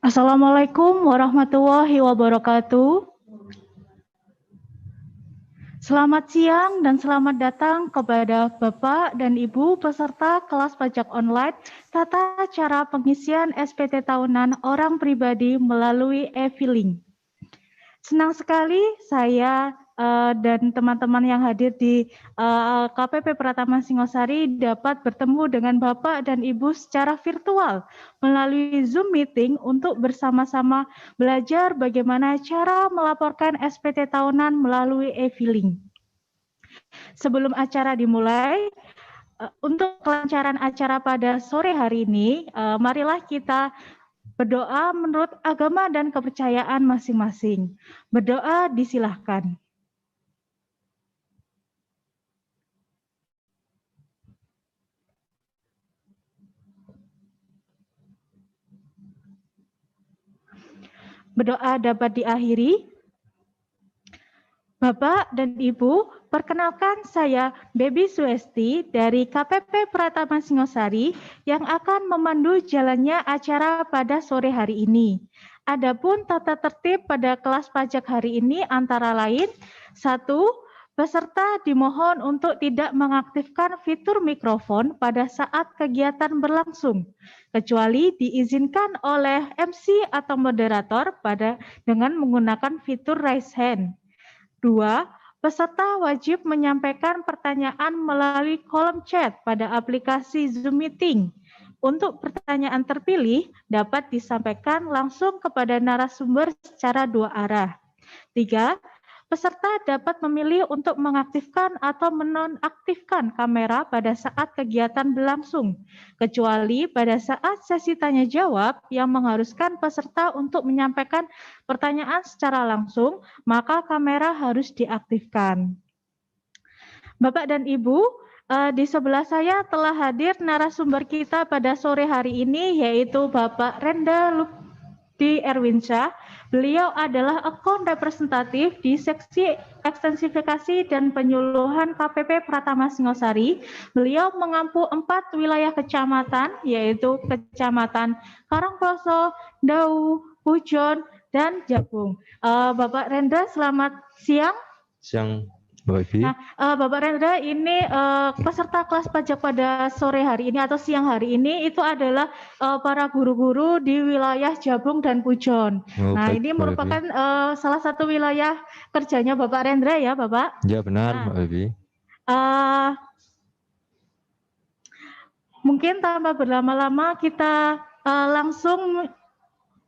Assalamualaikum warahmatullahi wabarakatuh. Selamat siang dan selamat datang kepada Bapak dan Ibu peserta kelas pajak online tata cara pengisian SPT tahunan orang pribadi melalui e-filing. Senang sekali saya dan teman-teman yang hadir di KPP Pratama Singosari dapat bertemu dengan Bapak dan Ibu secara virtual melalui Zoom meeting untuk bersama-sama belajar bagaimana cara melaporkan SPT tahunan melalui e-filing. Sebelum acara dimulai, untuk kelancaran acara pada sore hari ini, marilah kita berdoa menurut agama dan kepercayaan masing-masing. Berdoa disilahkan. Berdoa dapat diakhiri. Bapak dan Ibu, perkenalkan saya Baby Suesti dari KPP Pratama Singosari yang akan memandu jalannya acara pada sore hari ini. Adapun tata tertib pada kelas pajak hari ini antara lain, 1. Peserta dimohon untuk tidak mengaktifkan fitur mikrofon pada saat kegiatan berlangsung, kecuali diizinkan oleh MC atau moderator dengan menggunakan fitur raise hand. 2. Peserta wajib menyampaikan pertanyaan melalui kolom chat pada aplikasi Zoom Meeting. Untuk pertanyaan terpilih dapat disampaikan langsung kepada narasumber secara dua arah. 3. Peserta dapat memilih untuk mengaktifkan atau menonaktifkan kamera pada saat kegiatan berlangsung, kecuali pada saat sesi tanya jawab yang mengharuskan peserta untuk menyampaikan pertanyaan secara langsung, maka kamera harus diaktifkan. Bapak dan Ibu, di sebelah saya telah hadir narasumber kita pada sore hari ini, yaitu Bapak Renda Lutfi Erwinsyah. Beliau adalah account representatif di seksi ekstensifikasi dan penyuluhan KPP Pratama Singosari. Beliau mengampu 4 wilayah kecamatan, yaitu Kecamatan Karangploso, Dau, Pujon, dan Jabung. Bapak Rendra, selamat siang. Siang, Mbak Evi. Nah, Bapak Rendra, ini peserta kelas pajak pada sore hari ini atau siang hari ini itu adalah para guru-guru di wilayah Jabung dan Pujon. Nah, baik, ini Mbak merupakan Evi. salah satu wilayah kerjanya Bapak Rendra ya, Bapak? Ya benar, Mbak Evi. Mungkin tanpa berlama-lama kita langsung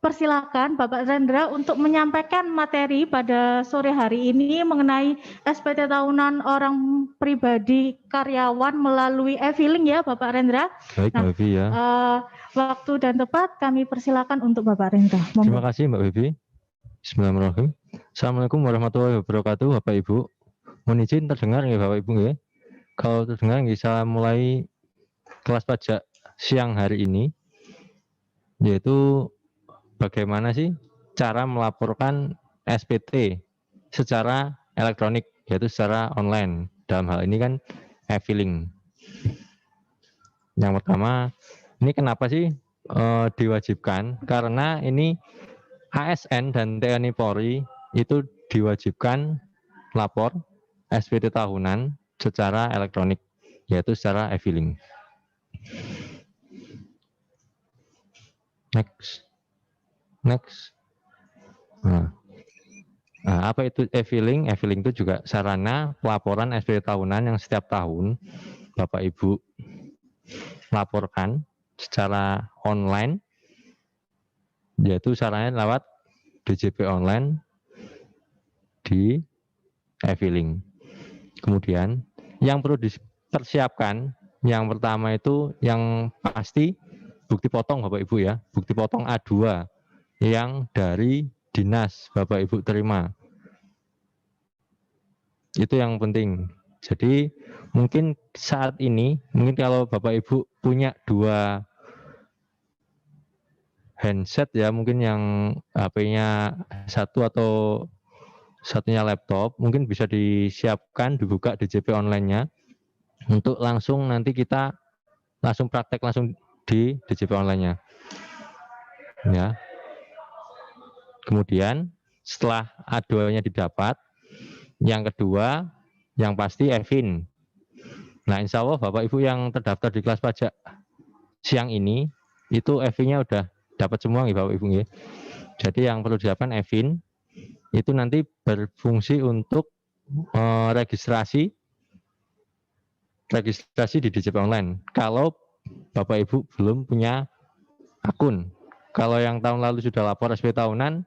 persilakan Bapak Rendra untuk menyampaikan materi pada sore hari ini mengenai SPT tahunan orang pribadi karyawan melalui e-filing ya Bapak Rendra. Baik, Mbak Evi ya. Waktu dan tempat kami persilakan untuk Bapak Rendra. Terima kasih Mbak Evi. Bismillahirrahmanirrahim. Assalamualaikum warahmatullahi wabarakatuh, Bapak Ibu. Mohon izin terdengar ya Bapak Ibu ya. Kalau terdengar bisa mulai kelas pajak siang hari ini, yaitu bagaimana sih cara melaporkan SPT secara elektronik, yaitu secara online. Dalam hal ini kan e-filing. Yang pertama, ini kenapa sih diwajibkan? Karena ini ASN dan TNI Polri itu diwajibkan lapor SPT tahunan secara elektronik, yaitu secara e-filing. Next. Nah, apa itu e-filing? E-filing itu juga sarana pelaporan SPT tahunan yang setiap tahun Bapak Ibu laporkan secara online, yaitu sarannya lewat DJP online di e-filing. Kemudian yang perlu dipersiapkan, yang pertama itu yang pasti bukti potong Bapak Ibu ya, bukti potong A2 yang dari dinas Bapak Ibu terima. Itu yang penting. Jadi mungkin saat ini, mungkin kalau Bapak Ibu punya 2 handset ya, mungkin yang HP-nya 1 atau satunya laptop, mungkin bisa disiapkan, dibuka DJP online-nya untuk langsung nanti kita langsung praktek langsung di DJP online-nya. Ya. Kemudian setelah A2-nya didapat, yang kedua yang pasti EVIN. Nah, insya Allah Bapak Ibu yang terdaftar di kelas pajak siang ini itu EVIN-nya udah dapat semua nih Bapak Ibu ya. Jadi yang perlu disiapkan EVIN itu nanti berfungsi untuk registrasi di DJP Online. Kalau Bapak Ibu belum punya akun, kalau yang tahun lalu sudah lapor SP tahunan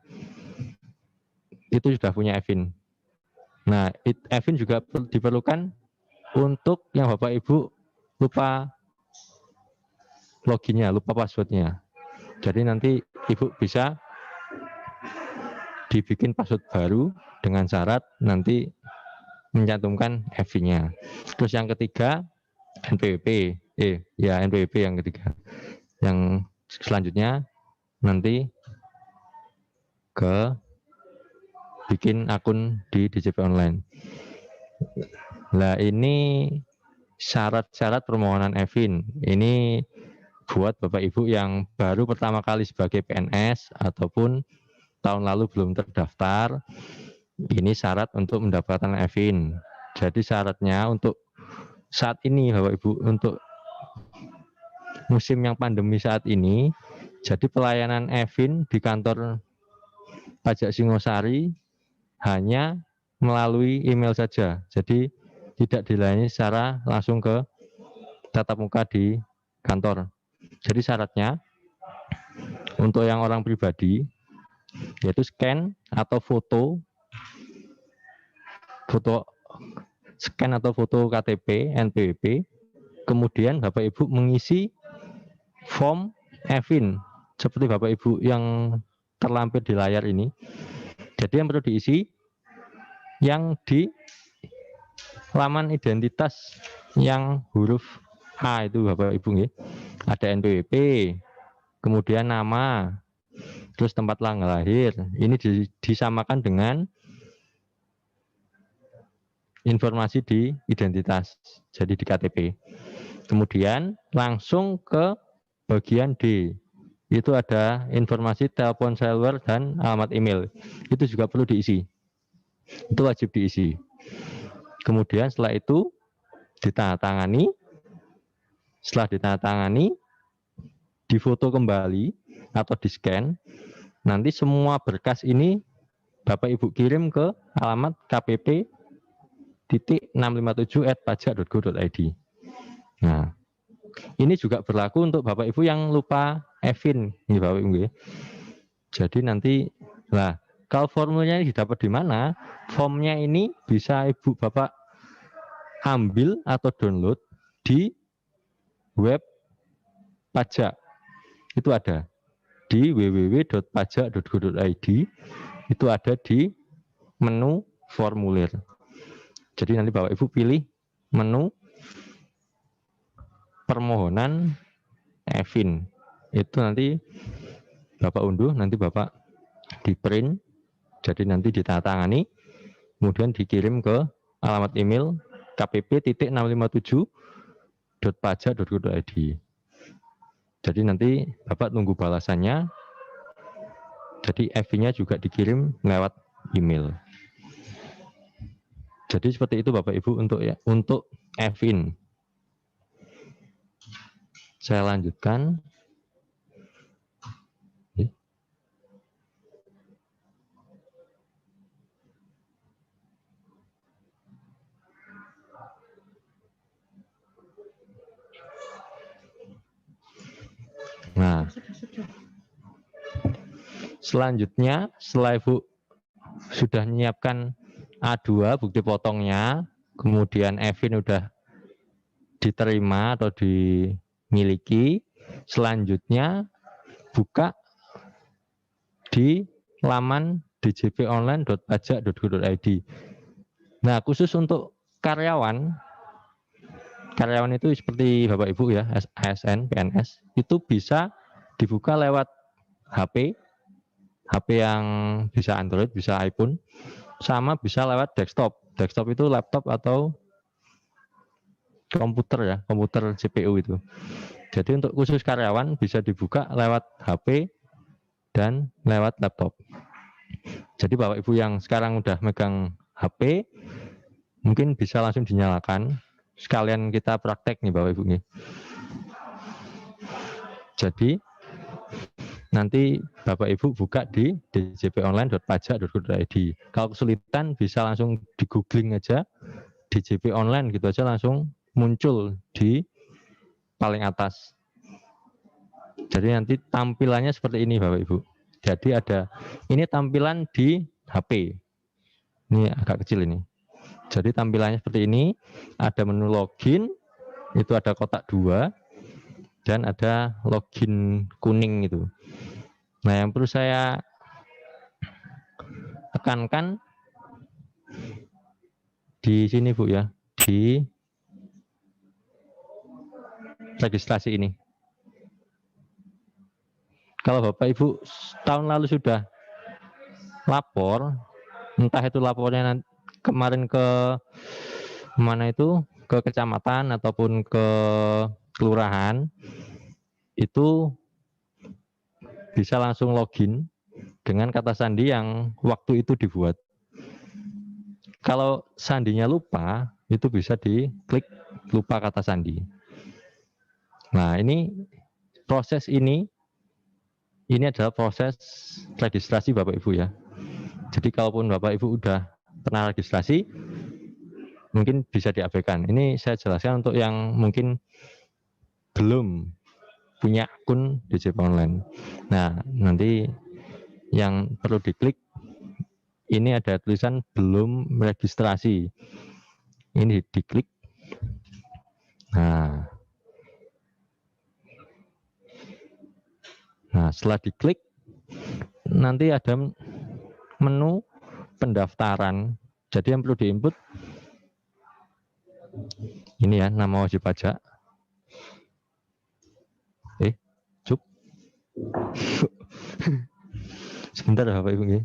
itu sudah punya EVIN. Nah, EVIN juga diperlukan untuk yang Bapak Ibu lupa loginnya, lupa passwordnya. Jadi nanti Ibu bisa dibikin password baru dengan syarat nanti mencantumkan EVIN-nya. Terus yang ketiga NPWP, NPWP yang ketiga. Yang selanjutnya nanti ke bikin akun di DJP Online. Nah, ini syarat-syarat permohonan EVIN. Ini buat Bapak Ibu yang baru pertama kali sebagai PNS ataupun tahun lalu belum terdaftar. Ini syarat untuk mendapatkan EVIN. Jadi syaratnya untuk saat ini Bapak Ibu, untuk musim yang pandemi saat ini, jadi pelayanan EVIN di kantor pajak Singosari hanya melalui email saja. Jadi tidak dilayani secara langsung ke tatap muka di kantor. Jadi syaratnya untuk yang orang pribadi yaitu scan atau foto KTP, NPWP, kemudian Bapak Ibu mengisi form EVIN seperti Bapak Ibu yang terlampir di layar ini. Jadi yang perlu diisi yang di laman identitas yang huruf A itu Bapak Ibu ya. Ada NPWP, kemudian nama, terus tempat tanggal lahir. Ini disamakan dengan informasi di identitas, jadi di KTP. Kemudian langsung ke bagian D. Itu ada informasi telepon seluler dan alamat email. Itu juga perlu diisi. Itu wajib diisi. Kemudian setelah itu ditandatangani. Setelah ditandatangani, difoto kembali atau di-scan. Nanti semua berkas ini Bapak Ibu kirim ke alamat kpp.657@pajak.go.id. Nah, ini juga berlaku untuk Bapak Ibu yang lupa EVIN, ini Bapak Ibu. Jadi nanti, nah, kalau formulanya didapat di mana? Formnya ini bisa Ibu Bapak ambil atau download di web pajak. Itu ada di www.pajak.go.id. Itu ada di menu formulir. Jadi nanti Bapak Ibu pilih menu permohonan EVIN. Itu nanti Bapak unduh, nanti Bapak di print, jadi nanti ditandatangani, kemudian dikirim ke alamat email kpp.657@pajak.go.id. Jadi nanti Bapak tunggu balasannya. Jadi EVIN-nya juga dikirim lewat email. Jadi seperti itu Bapak Ibu untuk EVIN. Saya lanjutkan. Nah, selanjutnya setelah Ibu sudah menyiapkan A2 bukti potongnya, kemudian EVIN sudah diterima atau dimiliki, selanjutnya buka di laman djponline.pajak.go.id. Nah, khusus untuk karyawan itu seperti Bapak Ibu ya, ASN, PNS, itu bisa dibuka lewat HP yang bisa Android, bisa iPhone, sama bisa lewat desktop. Desktop itu laptop atau komputer ya, komputer CPU itu. Jadi untuk khusus karyawan bisa dibuka lewat HP dan lewat laptop. Jadi Bapak Ibu yang sekarang udah megang HP, mungkin bisa langsung dinyalakan. Sekalian kita praktek nih Bapak Ibu nih. Jadi nanti Bapak Ibu buka di djponline.pajak.go.id. Kalau kesulitan bisa langsung di googling aja DJP online gitu aja, langsung muncul di paling atas. Jadi nanti tampilannya seperti ini Bapak Ibu. Jadi ada, ini tampilan di HP. Ini agak kecil ini. Jadi tampilannya seperti ini, ada menu login, itu ada kotak 2, dan ada login kuning itu. Nah, yang perlu saya tekankan di sini Bu ya, di registrasi ini. Kalau Bapak Ibu tahun lalu sudah lapor, entah itu lapornya kemarin ke mana itu, ke kecamatan ataupun ke kelurahan, itu bisa langsung login dengan kata sandi yang waktu itu dibuat. Kalau sandinya lupa, itu bisa diklik lupa kata sandi. Nah, ini proses ini adalah proses registrasi Bapak Ibu ya. Jadi kalaupun Bapak Ibu udah pernah registrasi, mungkin bisa diabaikan. Ini saya jelaskan untuk yang mungkin belum punya akun DJP Online. Nah, nanti yang perlu diklik, ini ada tulisan belum registrasi. Ini diklik. Nah, setelah diklik, nanti ada menu pendaftaran. Jadi yang perlu diinput, ini ya, nama wajib pajak. Cuk. Sebentar Bapak Ibu ini.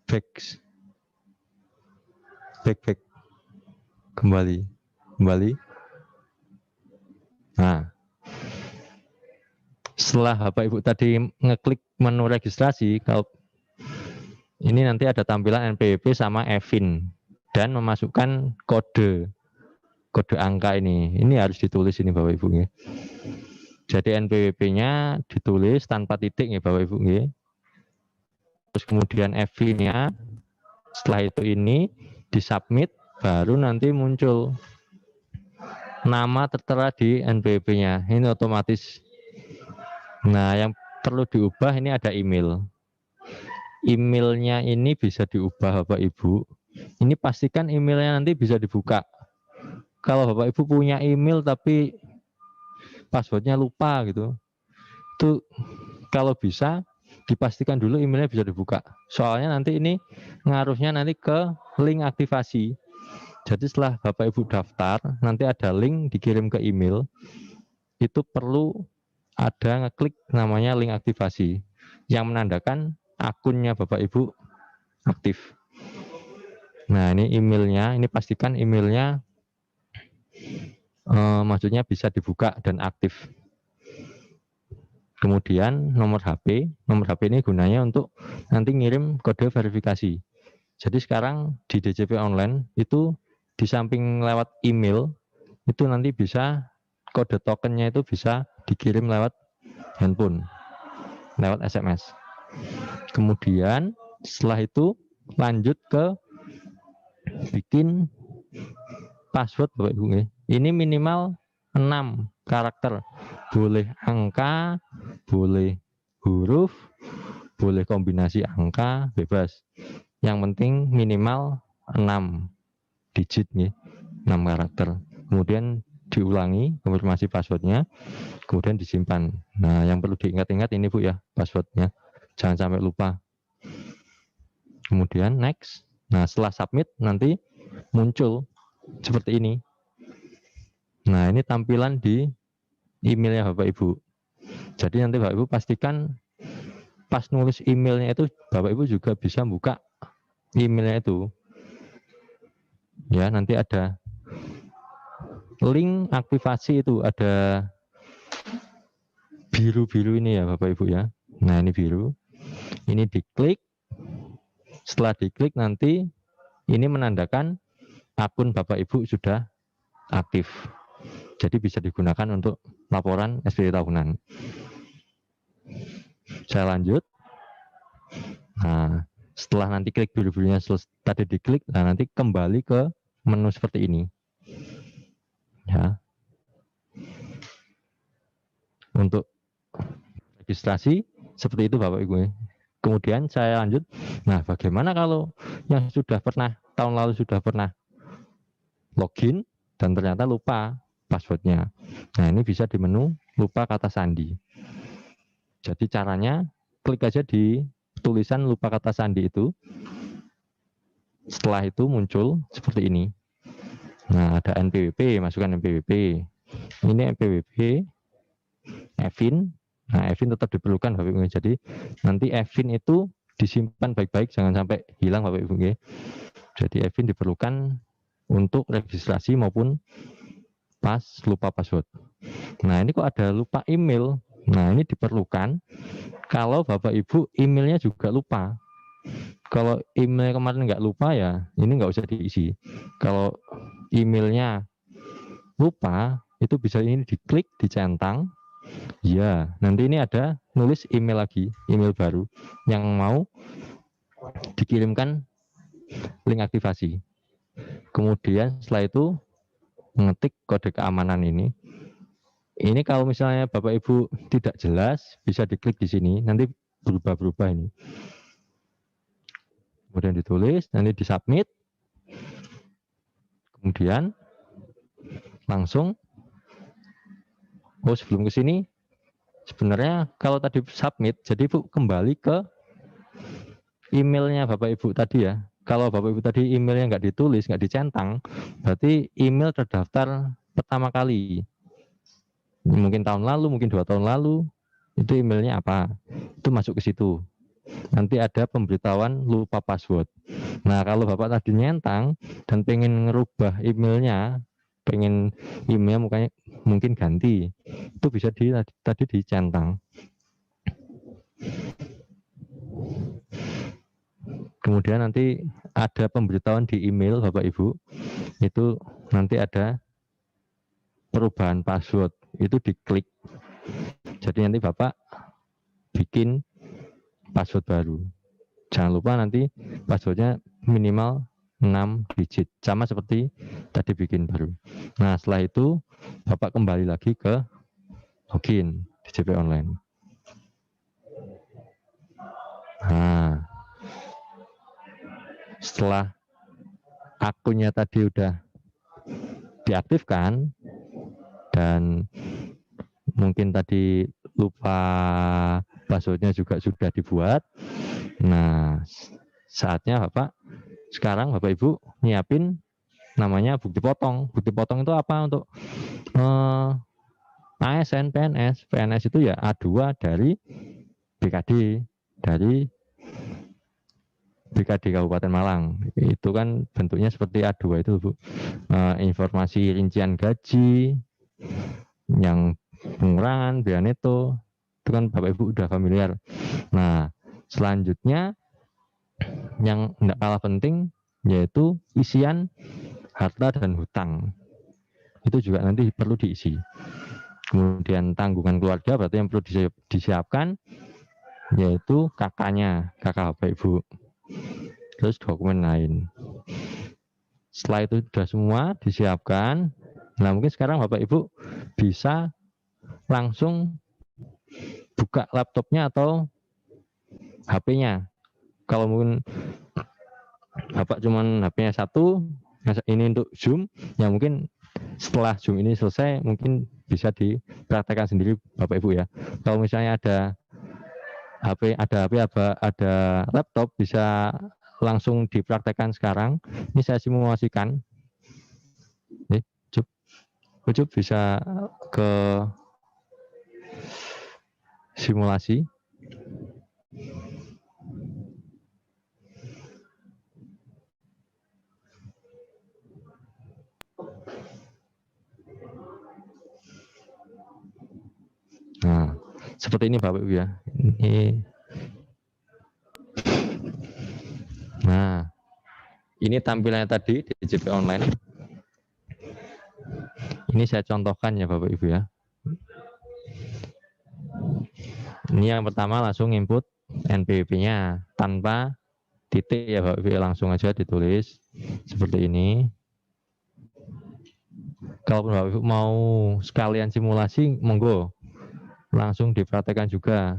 Back. Kembali. Nah, setelah Bapak Ibu tadi ngeklik menu registrasi, kalau ini nanti ada tampilan NPWP sama EVIN dan memasukkan kode angka ini. Ini harus ditulis ini Bapak Ibu ya. Jadi NPWP-nya ditulis tanpa titik ya Bapak Ibu ya. Terus kemudian EVIN-nya, setelah itu ini disubmit, baru nanti muncul nama tertera di NPWP-nya. Ini otomatis. Nah, yang perlu diubah ini ada email. Emailnya ini bisa diubah Bapak Ibu. Ini pastikan emailnya nanti bisa dibuka. Kalau Bapak Ibu punya email tapi passwordnya lupa gitu, itu kalau bisa dipastikan dulu emailnya bisa dibuka. Soalnya nanti ini ngaruhnya nanti ke link aktivasi. Jadi setelah Bapak Ibu daftar, nanti ada link dikirim ke email. Itu perlu ada ngeklik namanya link aktivasi yang menandakan akunnya Bapak Ibu aktif. Nah, ini emailnya, ini pastikan emailnya maksudnya bisa dibuka dan aktif. Kemudian nomor HP ini gunanya untuk nanti ngirim kode verifikasi. Jadi sekarang di DJP Online itu di samping lewat email, itu nanti bisa kode tokennya itu bisa dikirim lewat handphone, lewat SMS. Kemudian setelah itu lanjut ke bikin password Bapak Ibu. Ini minimal 6 karakter. Boleh angka, boleh huruf, boleh kombinasi angka, bebas. Yang penting minimal 6 digit nih, 6 karakter. Kemudian diulangi konfirmasi passwordnya, kemudian disimpan. Nah, yang perlu diingat-ingat ini Bu ya, passwordnya. Jangan sampai lupa. Kemudian next. Nah, setelah submit nanti muncul seperti ini. Nah, ini tampilan di emailnya Bapak Ibu. Jadi nanti Bapak Ibu pastikan pas nulis emailnya itu Bapak Ibu juga bisa buka emailnya itu. Ya, nanti ada link aktivasi itu, ada biru-biru ini ya Bapak Ibu ya. Nah, ini biru. Ini diklik. Setelah diklik nanti ini menandakan akun Bapak Ibu sudah aktif. Jadi bisa digunakan untuk laporan SPT tahunan. Saya lanjut. Nah, setelah nanti klik biru-birunya tadi diklik, nah nanti kembali ke menu seperti ini. Ya. Untuk registrasi seperti itu Bapak Ibu. Kemudian saya lanjut. Nah, bagaimana kalau yang sudah pernah tahun lalu sudah pernah login dan ternyata lupa passwordnya? Nah, ini bisa di menu lupa kata sandi. Jadi caranya klik aja di tulisan lupa kata sandi itu. Setelah itu muncul seperti ini. Nah, ada NPWP, masukkan NPWP. Ini NPWP, Evin. Nah, Evin tetap diperlukan Bapak Ibu. Jadi nanti Evin itu disimpan baik-baik, jangan sampai hilang Bapak Ibu. Jadi Evin diperlukan untuk registrasi maupun pas lupa password. Nah, ini kok ada lupa email. Nah, ini diperlukan kalau Bapak Ibu emailnya juga lupa. Kalau email kemarin nggak lupa ya, ini nggak usah diisi. Kalau emailnya lupa, itu bisa ini diklik, dicentang. Ya, nanti ini ada nulis email lagi, email baru yang mau dikirimkan link aktivasi. Kemudian setelah itu mengetik kode keamanan ini. Ini kalau misalnya Bapak Ibu tidak jelas, bisa diklik di sini, nanti berubah-berubah ini. Kemudian ditulis, nanti disubmit. Kemudian langsung, sebelum ke sini, sebenarnya kalau tadi submit, jadi Ibu kembali ke emailnya Bapak Ibu tadi ya. Kalau Bapak Ibu tadi emailnya nggak ditulis, nggak dicentang, berarti email terdaftar pertama kali. Mungkin tahun lalu, mungkin 2 tahun lalu, itu emailnya apa? Itu masuk ke situ. Nanti ada pemberitahuan lupa password. Nah, kalau Bapak tadi nyentang dan pengen ngerubah emailnya, pengen email mungkin ganti, itu bisa tadi dicentang. Kemudian nanti ada pemberitahuan di email Bapak Ibu, itu nanti ada perubahan password, itu diklik. Jadi nanti Bapak bikin password baru. Jangan lupa nanti passwordnya minimal 6 digit, sama seperti tadi bikin baru. Nah, setelah itu Bapak kembali lagi ke login di JP Online. Nah, setelah akunnya tadi udah diaktifkan dan mungkin tadi lupa passwordnya juga sudah dibuat. Nah, saatnya Bapak sekarang Bapak Ibu nyiapin namanya bukti potong. Bukti potong itu apa? Untuk ASN, PNS. PNS itu ya A2 dari BKD, dari BKD Kabupaten Malang. Itu kan bentuknya seperti A2 itu, Bu. Informasi rincian gaji, yang pengurangan, biaya neto, itu kan Bapak Ibu udah familiar. Nah, selanjutnya yang tidak kalah penting yaitu isian harta dan hutang. Itu juga nanti perlu diisi. Kemudian tanggungan keluarga berarti yang perlu disiapkan yaitu kakaknya, kakak Bapak Ibu. Terus dokumen lain. Setelah itu sudah semua disiapkan, nah mungkin sekarang Bapak Ibu bisa langsung buka laptopnya atau HP-nya. Kalau mungkin Bapak cuman HP-nya satu, ini untuk Zoom, ya mungkin setelah Zoom ini selesai, mungkin bisa dipraktekkan sendiri Bapak Ibu ya. Kalau misalnya ada HP, ada laptop, bisa langsung dipraktekkan sekarang. Ini saya simulasikan. Ucup bisa ke simulasi. Nah, Seperti ini Bapak Ibu ya. Ini. Nah, ini tampilannya tadi di DJP online. Ini saya contohkan ya Bapak Ibu ya. Ini yang pertama langsung input NPWP-nya tanpa titik ya Bapak Ibu, langsung aja ditulis seperti ini. Kalau Bapak Ibu mau sekalian simulasi, monggo langsung dipraktekkan juga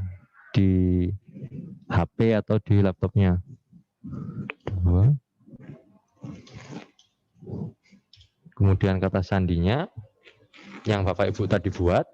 di HP atau di laptopnya. Kemudian kata sandinya yang Bapak Ibu tadi buat.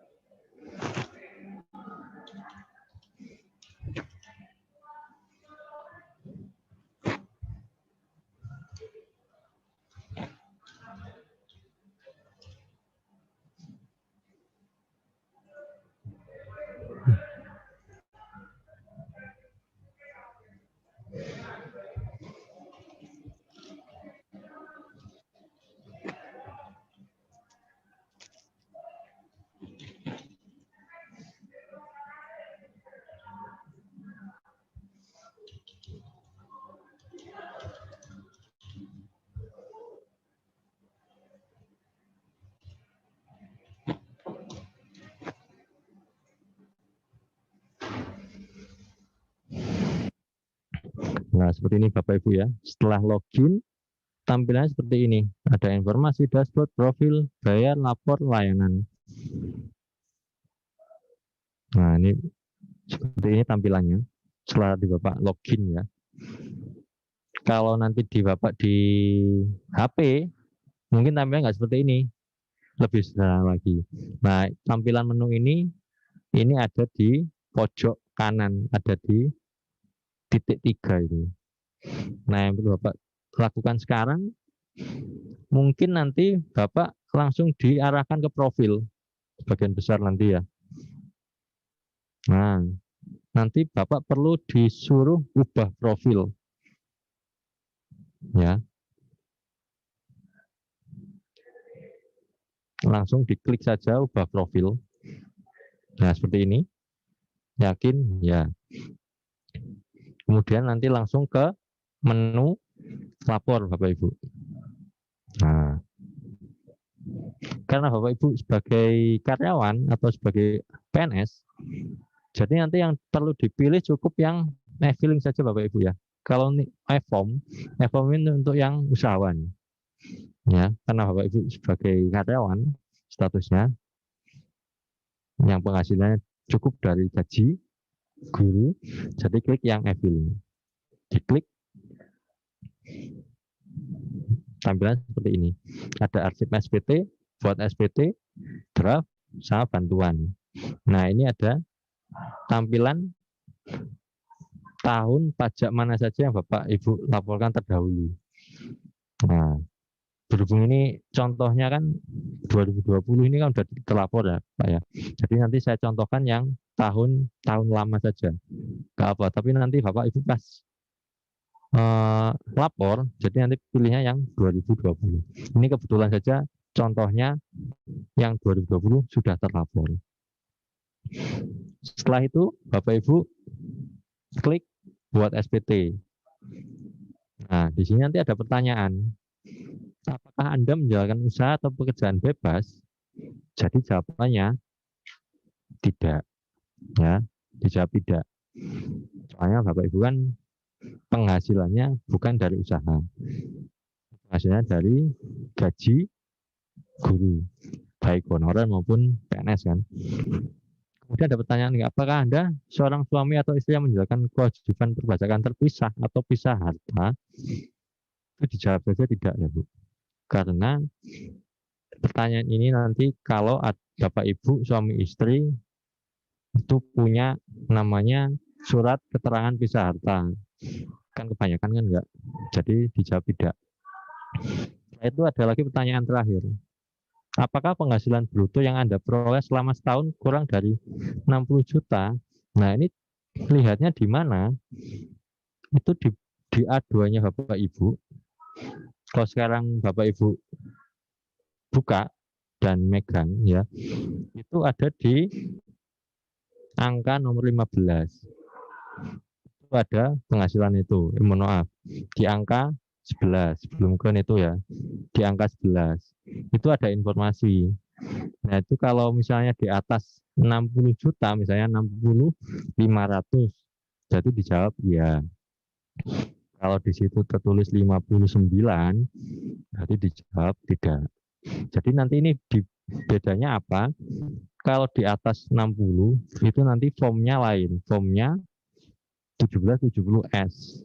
Nah, seperti ini Bapak Ibu ya. Setelah login, tampilannya seperti ini. Ada informasi dashboard, profil, bayar, lapor, layanan. Nah, ini seperti ini tampilannya. Setelah di Bapak login ya. Kalau nanti di Bapak di HP, mungkin tampilannya nggak seperti ini. Lebih sederhana lagi. Nah, tampilan menu ini ada di pojok kanan, ada di titik 3 ini. Nah, yang perlu Bapak lakukan sekarang, mungkin nanti Bapak langsung diarahkan ke profil, sebagian besar nanti ya. Nah, nanti Bapak perlu disuruh ubah profil. Ya. Langsung diklik saja ubah profil. Nah, seperti ini. Yakin? Ya. Kemudian nanti langsung ke menu lapor Bapak Ibu. Nah, karena Bapak Ibu sebagai karyawan atau sebagai PNS, jadi nanti yang perlu dipilih cukup yang e-filing saja Bapak Ibu ya. Kalau ini e-form ini untuk yang usahawan. Ya, karena Bapak Ibu sebagai karyawan statusnya yang penghasilannya cukup dari gaji guru, jadi klik yang e-filing. Diklik, tampilan seperti ini. Ada arsip SPT, buat SPT, draft, sama bantuan. Nah, ini ada tampilan tahun pajak mana saja yang Bapak Ibu laporkan terdahulu. Nah, berhubung ini contohnya kan 2020 ini kan sudah terlapor ya Pak ya. Jadi nanti saya contohkan yang tahun lama saja. Gak apa, tapi nanti Bapak Ibu pas lapor, jadi nanti pilihnya yang 2020. Ini kebetulan saja contohnya yang 2020 sudah terlapor. Setelah itu Bapak Ibu klik buat SPT. Nah, di sini nanti ada pertanyaan. Apakah Anda menjalankan usaha atau pekerjaan bebas? Jadi jawabannya tidak. Ya, dijawab tidak. Soalnya Bapak Ibu kan penghasilannya bukan dari usaha. Penghasilannya dari gaji guru, baik honorer maupun PNS kan. Kemudian ada pertanyaan, apakah Anda seorang suami atau istri yang menjalankan kewajiban perpajakan terpisah atau pisah harta? Itu dijawab saja tidak ya Bu. Karena pertanyaan ini nanti kalau Bapak Ibu suami istri itu punya namanya surat keterangan pisah harta. Kan kebanyakan kan enggak. Jadi dijawab tidak. Itu ada lagi pertanyaan terakhir. Apakah penghasilan bruto yang Anda peroleh selama setahun kurang dari 60 juta? Nah, ini lihatnya di mana? Itu di A2-nya Bapak Ibu. Kalau sekarang Bapak Ibu buka dan megang ya, itu ada di angka nomor 15. Itu ada penghasilan itu, mohon maaf, di angka 11, sebelum ke itu ya, di angka 11. Itu ada informasi. Nah, itu kalau misalnya di atas 60 juta, misalnya 60.500, jadi dijawab ya. Kalau di situ tertulis 59, berarti dijawab tidak. Jadi nanti ini bedanya apa? Kalau di atas 60 itu nanti formnya lain, formnya 1770S.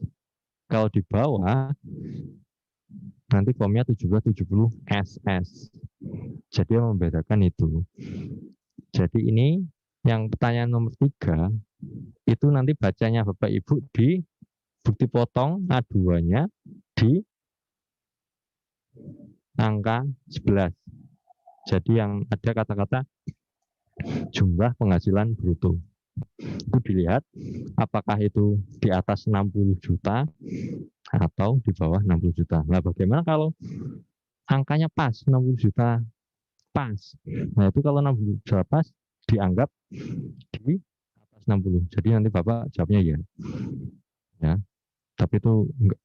Kalau di bawah nanti formnya 1770SS. Jadi yang membedakan itu. Jadi ini yang pertanyaan nomor 3 itu nanti bacanya Bapak Ibu di bukti potong A2-nya di angka 11. Jadi yang ada kata-kata jumlah penghasilan bruto. Itu dilihat apakah itu di atas 60 juta atau di bawah 60 juta. Nah, bagaimana kalau angkanya pas 60 juta pas? Nah, itu kalau 60 juta pas dianggap di atas 60. Jadi nanti Bapak jawabnya ya. Ya. Tapi itu enggak,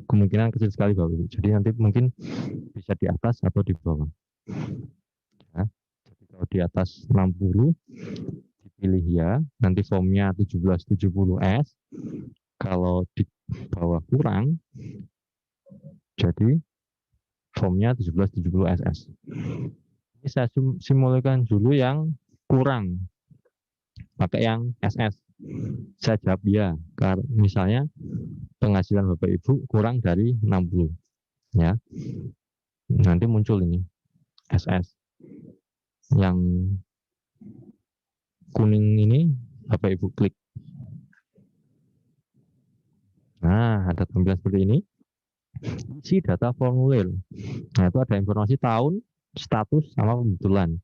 kemungkinan kecil sekali Bapak Ibu. Jadi nanti mungkin bisa di atas atau di bawah. Ya. Jadi kalau di atas 60 dipilih ya, nanti formnya 1770S. Kalau di bawah kurang, jadi formnya 1770SS. Ini saya simulkan dulu yang kurang, pakai yang SS. Saya jawab ya, karena misalnya penghasilan Bapak Ibu kurang dari 60. Ya, nanti muncul ini SS. Yang kuning ini Bapak Ibu klik. Nah, ada tampilan seperti ini. Isi data formulir. Nah, itu ada informasi tahun, status, sama pembetulan.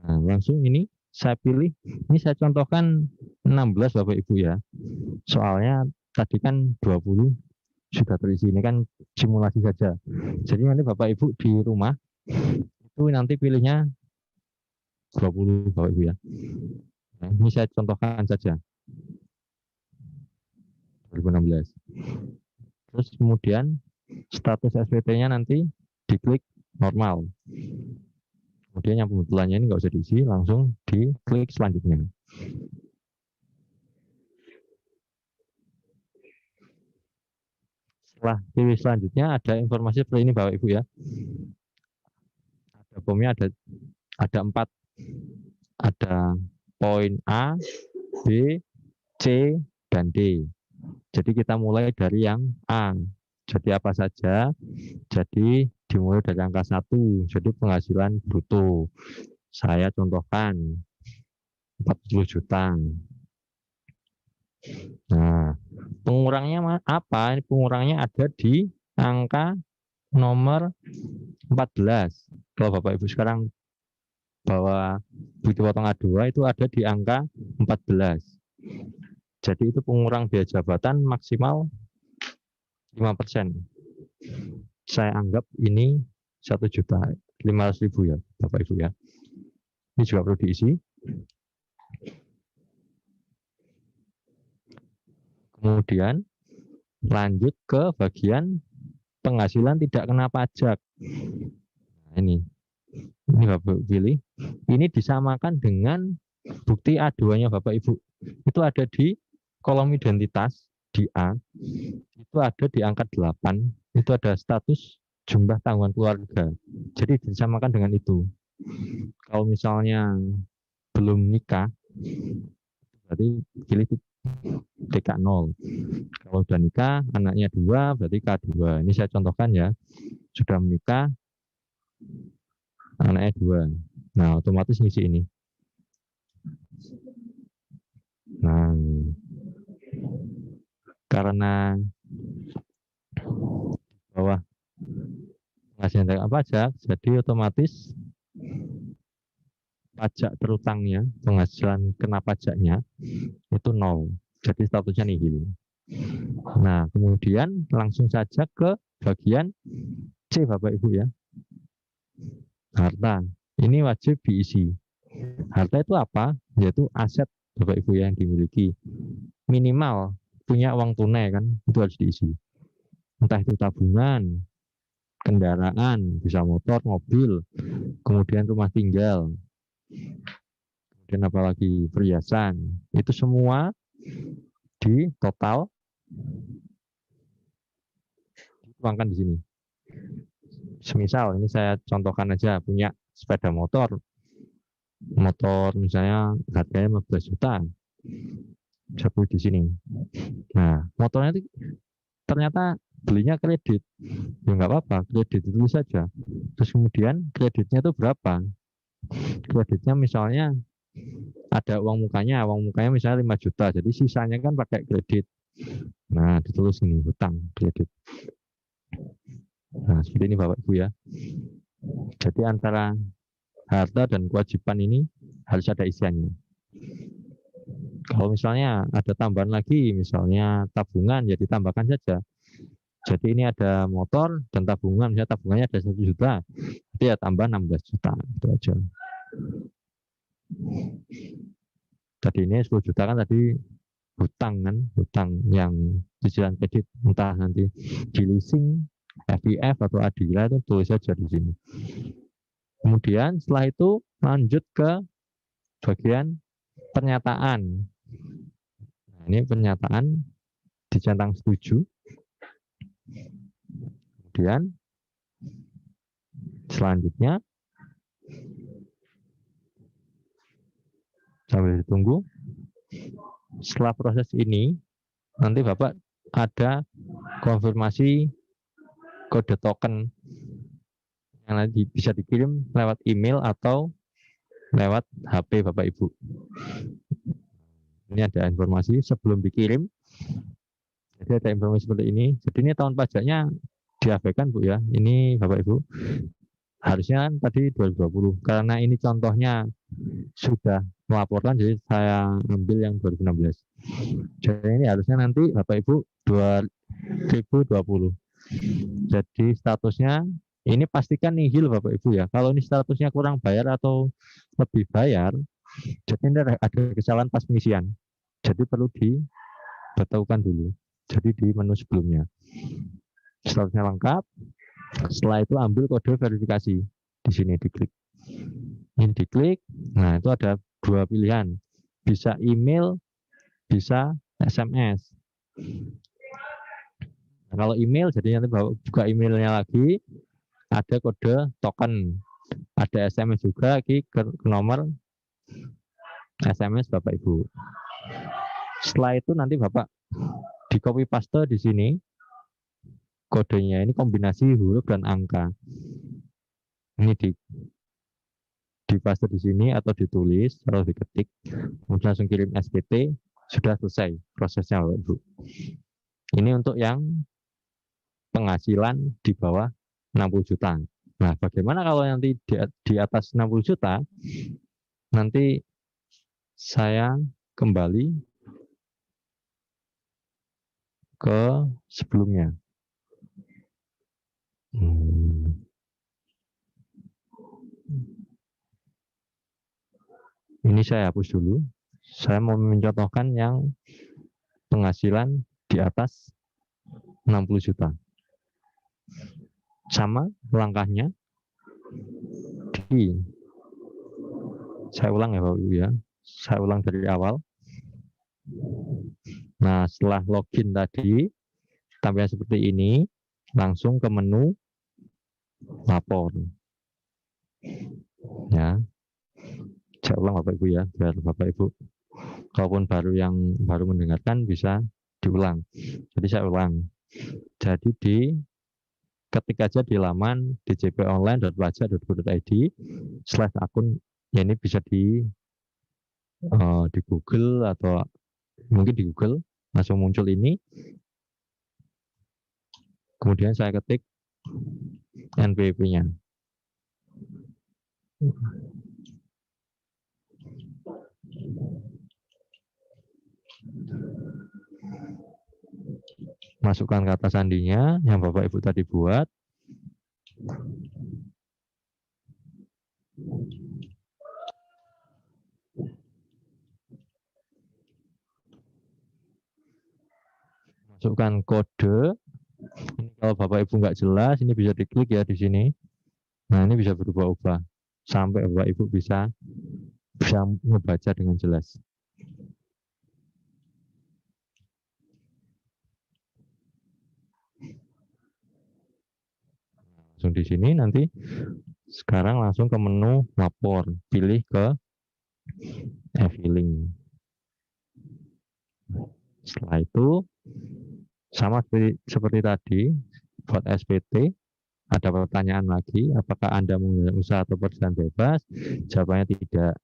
Nah, langsung ini saya pilih. Ini saya contohkan 16 Bapak Ibu ya. Soalnya tadi kan 20 sudah terisi. Ini kan simulasi saja. Jadi nanti Bapak Ibu di rumah itu nanti pilihnya 20 Bapak Ibu ya. Nah, ini saya contohkan saja 2016. Terus kemudian status SPT-nya nanti diklik normal. Kemudian yang pembetulannya ini nggak usah diisi, langsung diklik selanjutnya. Setelah pilih selanjutnya ada informasi seperti ini Bapak Ibu ya. Ada formnya ada 4. Ada poin A, B, C, dan D. Jadi kita mulai dari yang A. Jadi apa saja? Jadi dimulai dari angka 1. Jadi penghasilan bruto. Saya contohkan 40 juta. Nah, pengurangnya apa? Ini pengurangnya ada di angka nomor 14. Kalau Bapak Ibu sekarang bawa bukti potong A2 itu ada di angka 14. Jadi itu pengurang biaya jabatan maksimal 5%. Saya anggap ini 1.500.000 ya Bapak Ibu ya. Ini juga perlu diisi. Kemudian lanjut ke bagian penghasilan tidak kena pajak. Nah, ini Bapak pilih. Ini disamakan dengan bukti A2-nya Bapak Ibu. Itu ada di kolom identitas di A. Itu ada di angka 8. Itu ada status jumlah tanggungan keluarga. Jadi disamakan dengan itu. Kalau misalnya belum nikah, berarti pilih TK0. Kalau sudah nikah, anaknya 2, berarti K2. Ini saya contohkan ya. Sudah menikah, anaknya 2. Nah, otomatis ngisi ini. Nah, karena bawah penghasilan tidak pajak, jadi otomatis pajak terutangnya, penghasilan kena pajaknya itu 0. Jadi statusnya nihil. Nah, kemudian langsung saja ke bagian C Bapak Ibu ya. Harta. Ini wajib diisi. Harta itu apa? Yaitu aset Bapak Ibu yang dimiliki. Minimal punya uang tunai kan, itu harus diisi. Entah itu tabungan, kendaraan, bisa motor, mobil, kemudian rumah tinggal, kemudian apalagi perhiasan. Itu semua di total dituangkan di sini. Semisal ini saya contohkan aja, punya sepeda motor misalnya harganya 15 juta, saya beli di sini. Nah, motornya itu ternyata belinya kredit, ya nggak apa-apa, kredit itu saja. Terus kemudian kreditnya itu berapa? Kreditnya misalnya ada uang mukanya misalnya 5 juta, jadi sisanya kan pakai kredit. Nah, ditulis ini hutang kredit. Nah, seperti ini Bapak Ibu ya. Jadi antara harta dan kewajiban ini harus ada isiannya. Kalau misalnya ada tambahan lagi, misalnya tabungan, ya ditambahkan saja. Jadi ini ada motor dan tabungan, misalnya tabungannya ada 1 juta, jadi ya tambah 16 juta, itu aja. Tadi ini 10 juta kan tadi hutang kan, hutang yang cicilan kredit, entah nanti di leasing, FIF atau Adila, itu tulis saja di sini. Kemudian setelah itu lanjut ke bagian pernyataan. Nah, ini pernyataan dicentang setuju. Kemudian selanjutnya sambil ditunggu. Setelah proses ini nanti Bapak ada konfirmasi kode token yang nanti bisa dikirim lewat email atau lewat HP Bapak Ibu. Ini ada informasi sebelum dikirim. Jadi ada informasi seperti ini. Jadi ini tahun pajaknya diabaikan Bu ya. Ini Bapak Ibu. Harusnya kan tadi 2020. Karena ini contohnya sudah melaporkan, jadi saya ambil yang 2016. Jadi ini harusnya nanti Bapak Ibu 2020. Jadi statusnya ini pastikan nihil Bapak Ibu ya. Kalau ini statusnya kurang bayar atau lebih bayar, jadi ini ada kesalahan pas pengisian. Jadi perlu dibetulkan dulu. Jadi di menu sebelumnya. Statusnya lengkap. Setelah itu ambil kode verifikasi. Di sini diklik. Ini diklik. Nah, itu ada 2 pilihan. Bisa email, bisa SMS. Nah, kalau email, jadi nanti buka emailnya lagi, ada kode token, ada SMS juga ke nomor SMS Bapak Ibu. Setelah itu nanti Bapak di copy paste di sini kodenya, ini kombinasi huruf dan angka. Ini di paste di sini atau ditulis atau diketik, kemudian langsung kirim SPT, sudah selesai prosesnya Bapak Ibu. Ini untuk yang penghasilan di bawah 60 juta. Nah, bagaimana kalau nanti di atas 60 juta? Nanti saya kembali ke sebelumnya. Ini saya hapus dulu. Saya mau mencontohkan yang penghasilan di atas 60 juta. Sama langkahnya. Saya ulang ya Bapak Ibu ya. Saya ulang dari awal. Nah, setelah login tadi, tampilan seperti ini, langsung ke menu lapor. Ya. Saya ulang Bapak Ibu ya, biar Bapak Ibu kalaupun yang baru mendengarkan bisa diulang. Jadi saya ulang. Jadi ketik aja di laman djponline.pajak.go.id/akun, ya ini bisa di Google atau mungkin di Google langsung muncul ini. Kemudian saya ketik NPWP-nya. Masukkan kata sandinya yang Bapak Ibu tadi buat. masukkan kode. Ini kalau Bapak Ibu nggak jelas, ini bisa diklik ya di sini. Nah, ini bisa berubah-ubah sampai Bapak Ibu bisa membaca dengan jelas. Langsung di sini nanti sekarang langsung ke menu lapor, pilih ke e-filing. Setelah itu sama seperti tadi buat SPT, ada pertanyaan lagi, apakah Anda menggunakan usaha atau pekerjaan bebas? Jawabannya tidak.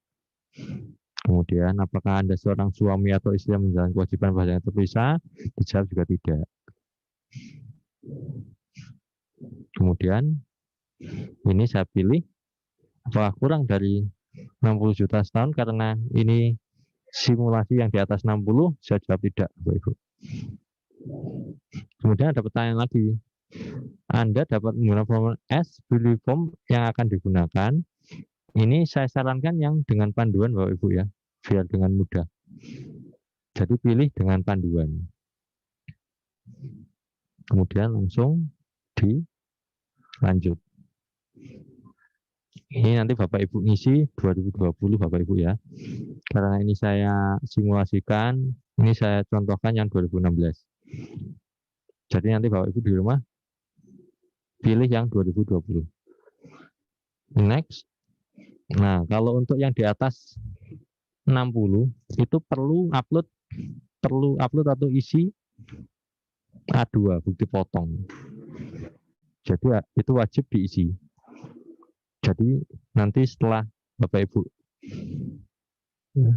Kemudian apakah Anda seorang suami atau istri yang menjalankan kewajiban bahasa yang terpisah? Dijawab juga tidak. Kemudian ini saya pilih apakah kurang dari 60 juta setahun, karena ini simulasi yang di atas 60, saya jawab tidak, Bapak Ibu. Kemudian ada pertanyaan lagi. Anda dapat menggunakan form S, pilih form yang akan digunakan. Ini saya sarankan yang dengan panduan, Bapak Ibu ya, biar dengan mudah. Jadi pilih dengan panduan. Kemudian langsung dilanjut. Ini nanti Bapak Ibu ngisi 2020 Bapak Ibu ya. Karena ini saya simulasikan, ini saya contohkan yang 2016. Jadi nanti Bapak Ibu di rumah pilih yang 2020. Next. Nah, kalau untuk yang di atas 60 itu perlu upload atau isi A2 bukti potong. Jadi itu wajib diisi. Jadi nanti setelah Bapak Ibu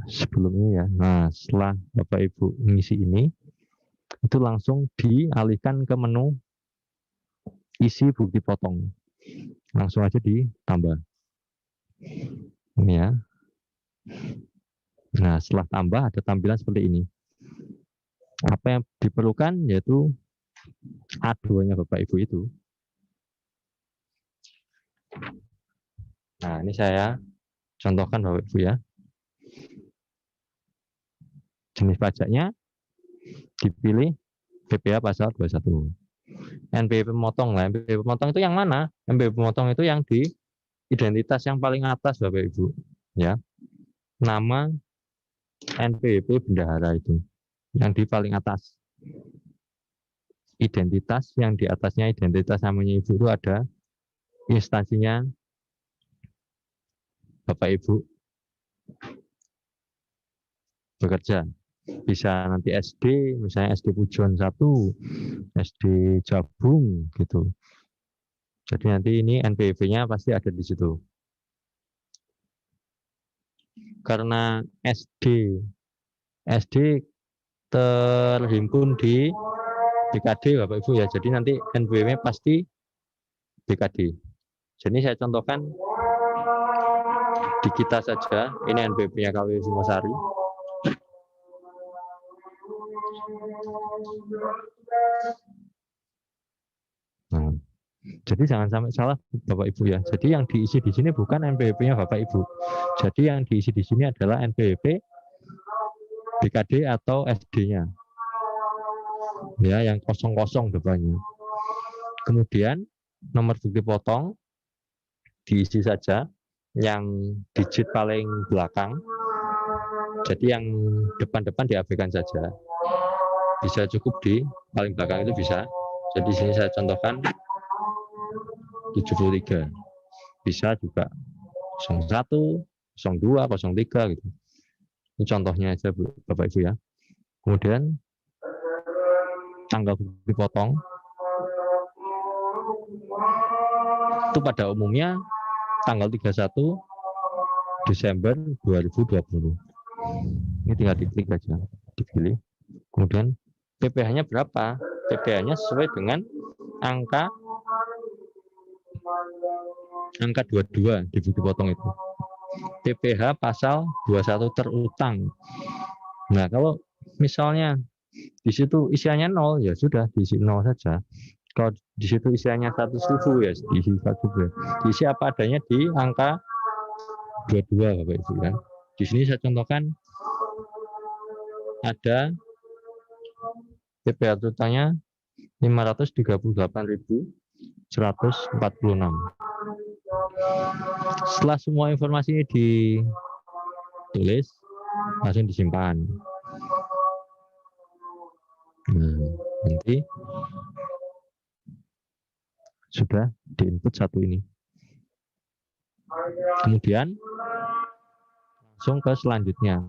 sebelum ini ya. Nah, setelah Bapak Ibu mengisi ini, itu langsung dialihkan ke menu isi bukti potong. Langsung aja ditambah. Ini ya. Nah, setelah tambah ada tampilan seperti ini. Apa yang diperlukan yaitu A2-nya Bapak Ibu itu. Nah, ini saya contohkan Bapak Ibu ya. Jenis pajaknya dipilih PPh pasal 21. NPWP pemotong lah. NPWP pemotong itu yang mana? NPWP pemotong itu yang di identitas yang paling atas Bapak Ibu ya. Nama NPWP bendahara itu yang di paling atas. Identitas yang di atasnya identitas namanya Ibu itu ada instansinya Bapak Ibu bekerja. Bisa nanti SD, misalnya SD Pujon 1, SD Jabung gitu. Jadi nanti ini NPWP-nya pasti ada di situ. Karena SD terhimpun di BKD Bapak Ibu ya. Jadi nanti NPWP pasti BKD. Jadi saya contohkan di kita saja. Ini NPWP-nya KW Singosari. Nah, jadi jangan sampai salah Bapak Ibu ya. Jadi yang diisi di sini bukan NPWP-nya Bapak Ibu. Jadi yang diisi di sini adalah NPWP BKD atau SD-nya. Ya, yang kosong-kosong depannya. Kemudian nomor bukti potong diisi saja yang digit paling belakang. Jadi yang depan-depan diabaikan saja. Bisa cukup di paling belakang itu bisa. Jadi di sini saya contohkan 73. Bisa juga 01, 02, 03 gitu. Ini contohnya aja Bapak Ibu ya. Kemudian tanggal bukti potong itu pada umumnya tanggal 31 Desember 2020. Ini tinggal diklik aja, dipilih. Kemudian PPh-nya berapa? PPh-nya sesuai dengan angka 22 di bukti potong itu. PPh pasal 21 terutang. Nah, kalau misalnya di situ isiannya 0, ya sudah diisi 0 saja. Kalau di situ isiannya 100.000 ya diisi 100.000. Diisi apa adanya di angka 22 Bapak Ibu ya. Di sini saya contohkan ada PPh totalnya 538.146. Setelah semua informasi ini ditulis, langsung disimpan. Nah, nanti sudah diinput satu ini. Kemudian langsung ke selanjutnya.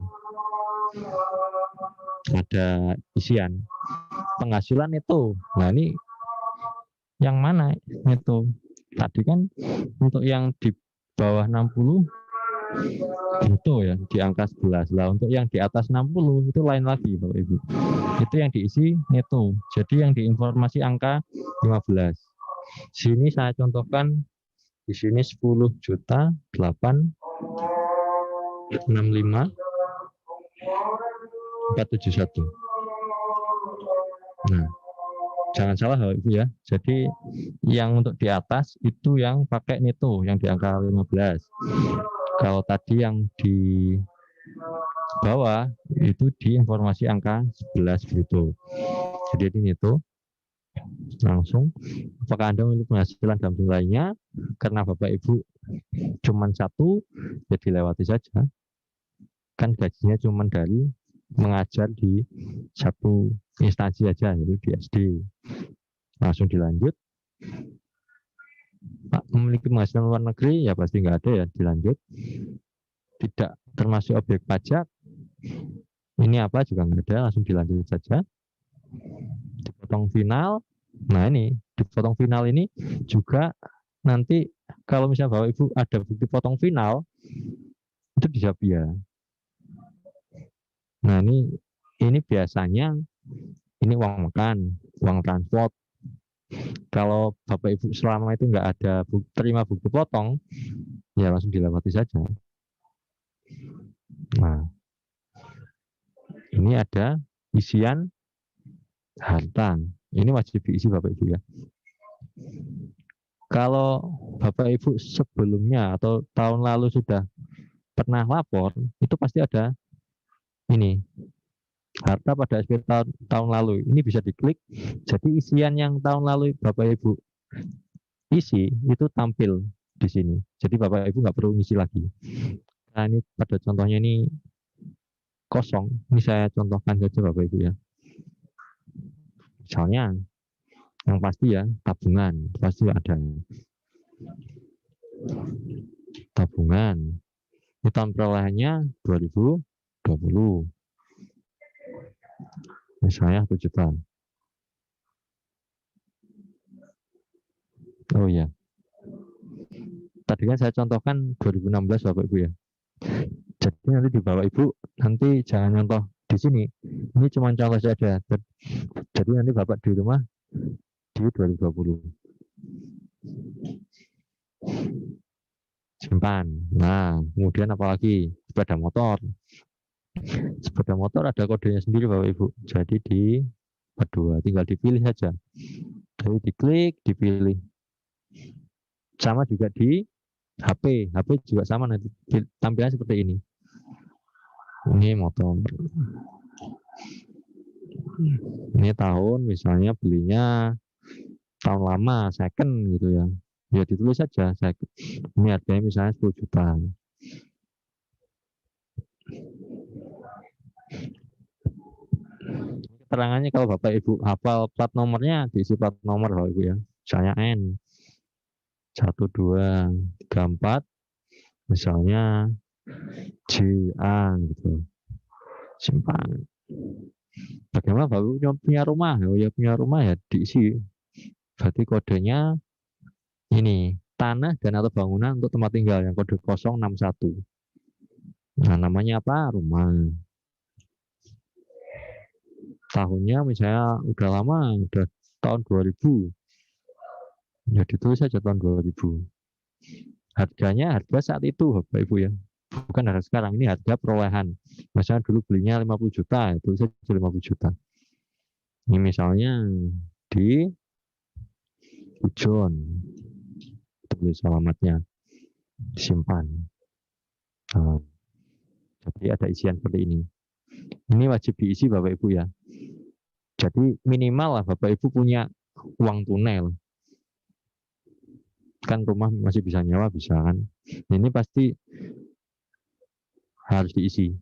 Ada isian penghasilan itu. Nah, ini yang mana itu? Tadi kan untuk yang di bawah 60 itu ya di angka 11 lah. Untuk yang di atas 60 itu lain lagi Bapak Ibu. Itu yang diisi neto. Jadi yang diinformasi angka 15. Sini saya contohkan di sini 10 juta 865 471. Nah, jangan salah Bapak Ibu ya. Jadi yang untuk di atas itu yang pakai neto yang di angka 15. Kalau tadi yang di bawah itu di informasi angka 11 bruto. Jadi ini neto. Langsung apakah Anda memiliki penghasilan damping lainnya? Karena Bapak Ibu cuman satu, ya dilewati saja. Kan gajinya cuman dari mengajar di satu instansi saja, yaitu di SD. Langsung dilanjut. Pak memiliki penghasilan luar negeri, ya pasti nggak ada ya, dilanjut. Tidak termasuk objek pajak. Ini apa juga nggak ada, langsung dilanjut saja. Dipotong final. Nah ini, dipotong final ini juga nanti kalau misalnya Bapak Ibu ada bukti potong final, itu bisa biaya. Nah ini biasanya ini uang makan, uang transport. Kalau Bapak Ibu selama itu nggak ada terima bukti potong, ya langsung dilewati saja. Nah, ini ada isian harta. Ini wajib diisi Bapak Ibu ya. Kalau Bapak Ibu sebelumnya atau tahun lalu sudah pernah lapor, itu pasti ada ini harta pada SPT tahun lalu. Ini bisa diklik. Jadi isian yang tahun lalu Bapak Ibu isi itu tampil di sini. Jadi Bapak Ibu nggak perlu ngisi lagi. Nah ini pada contohnya ini kosong. Ini saya contohkan saja Bapak Ibu ya. Misalnya yang pasti ya tabungan pasti ada. Tabungan. Ini tahun perolehannya 2020. Misalnya 7 tahun. Oh ya. Tadi kan saya contohkan 2016 Bapak Ibu ya. Jadi nanti di Bapak Ibu nanti jangan contoh di sini. Ini cuma contoh saja. Jadi nanti Bapak di rumah di 2020. Simpan. Nah, kemudian apalagi sepeda motor. Sepeda motor ada kodenya sendiri Bapak Ibu. Jadi di kedua tinggal dipilih saja. Jadi diklik, dipilih. Sama juga di HP. HP juga sama nanti tampilannya seperti ini. Ini motor. Ini tahun misalnya belinya tahun lama, second gitu ya. Ya ditulis saja second. Ini harganya misalnya 10 juta. Keterangannya kalau Bapak Ibu hafal plat nomornya, diisi plat nomor Bapak Ibu ya. Misalnya N 1, 2, 3, 4. Misalnya JA gitu. Simpan. Bagaimana Bapak Ibu punya rumah? Oh ya punya rumah ya diisi. Berarti kodenya ini tanah dan atau bangunan untuk tempat tinggal yang kode 061. Nah namanya apa? Rumah. Tahunnya misalnya udah lama, udah tahun 2000. Ya ditulis saja tahun 2000. Harganya harga saat itu Bapak Ibu ya. Bukan harga sekarang, ini harga perolehan. Misalnya dulu belinya 50 juta, itu saja 50 juta. Ini misalnya di Ujon. Tulis alamatnya. Disimpan. Nah, jadi ada isian seperti ini. Ini wajib diisi Bapak Ibu ya. Jadi minimal lah Bapak Ibu punya uang tunai lah. Kan rumah masih bisa nyewa, bisa kan. Ini pasti harus diisi.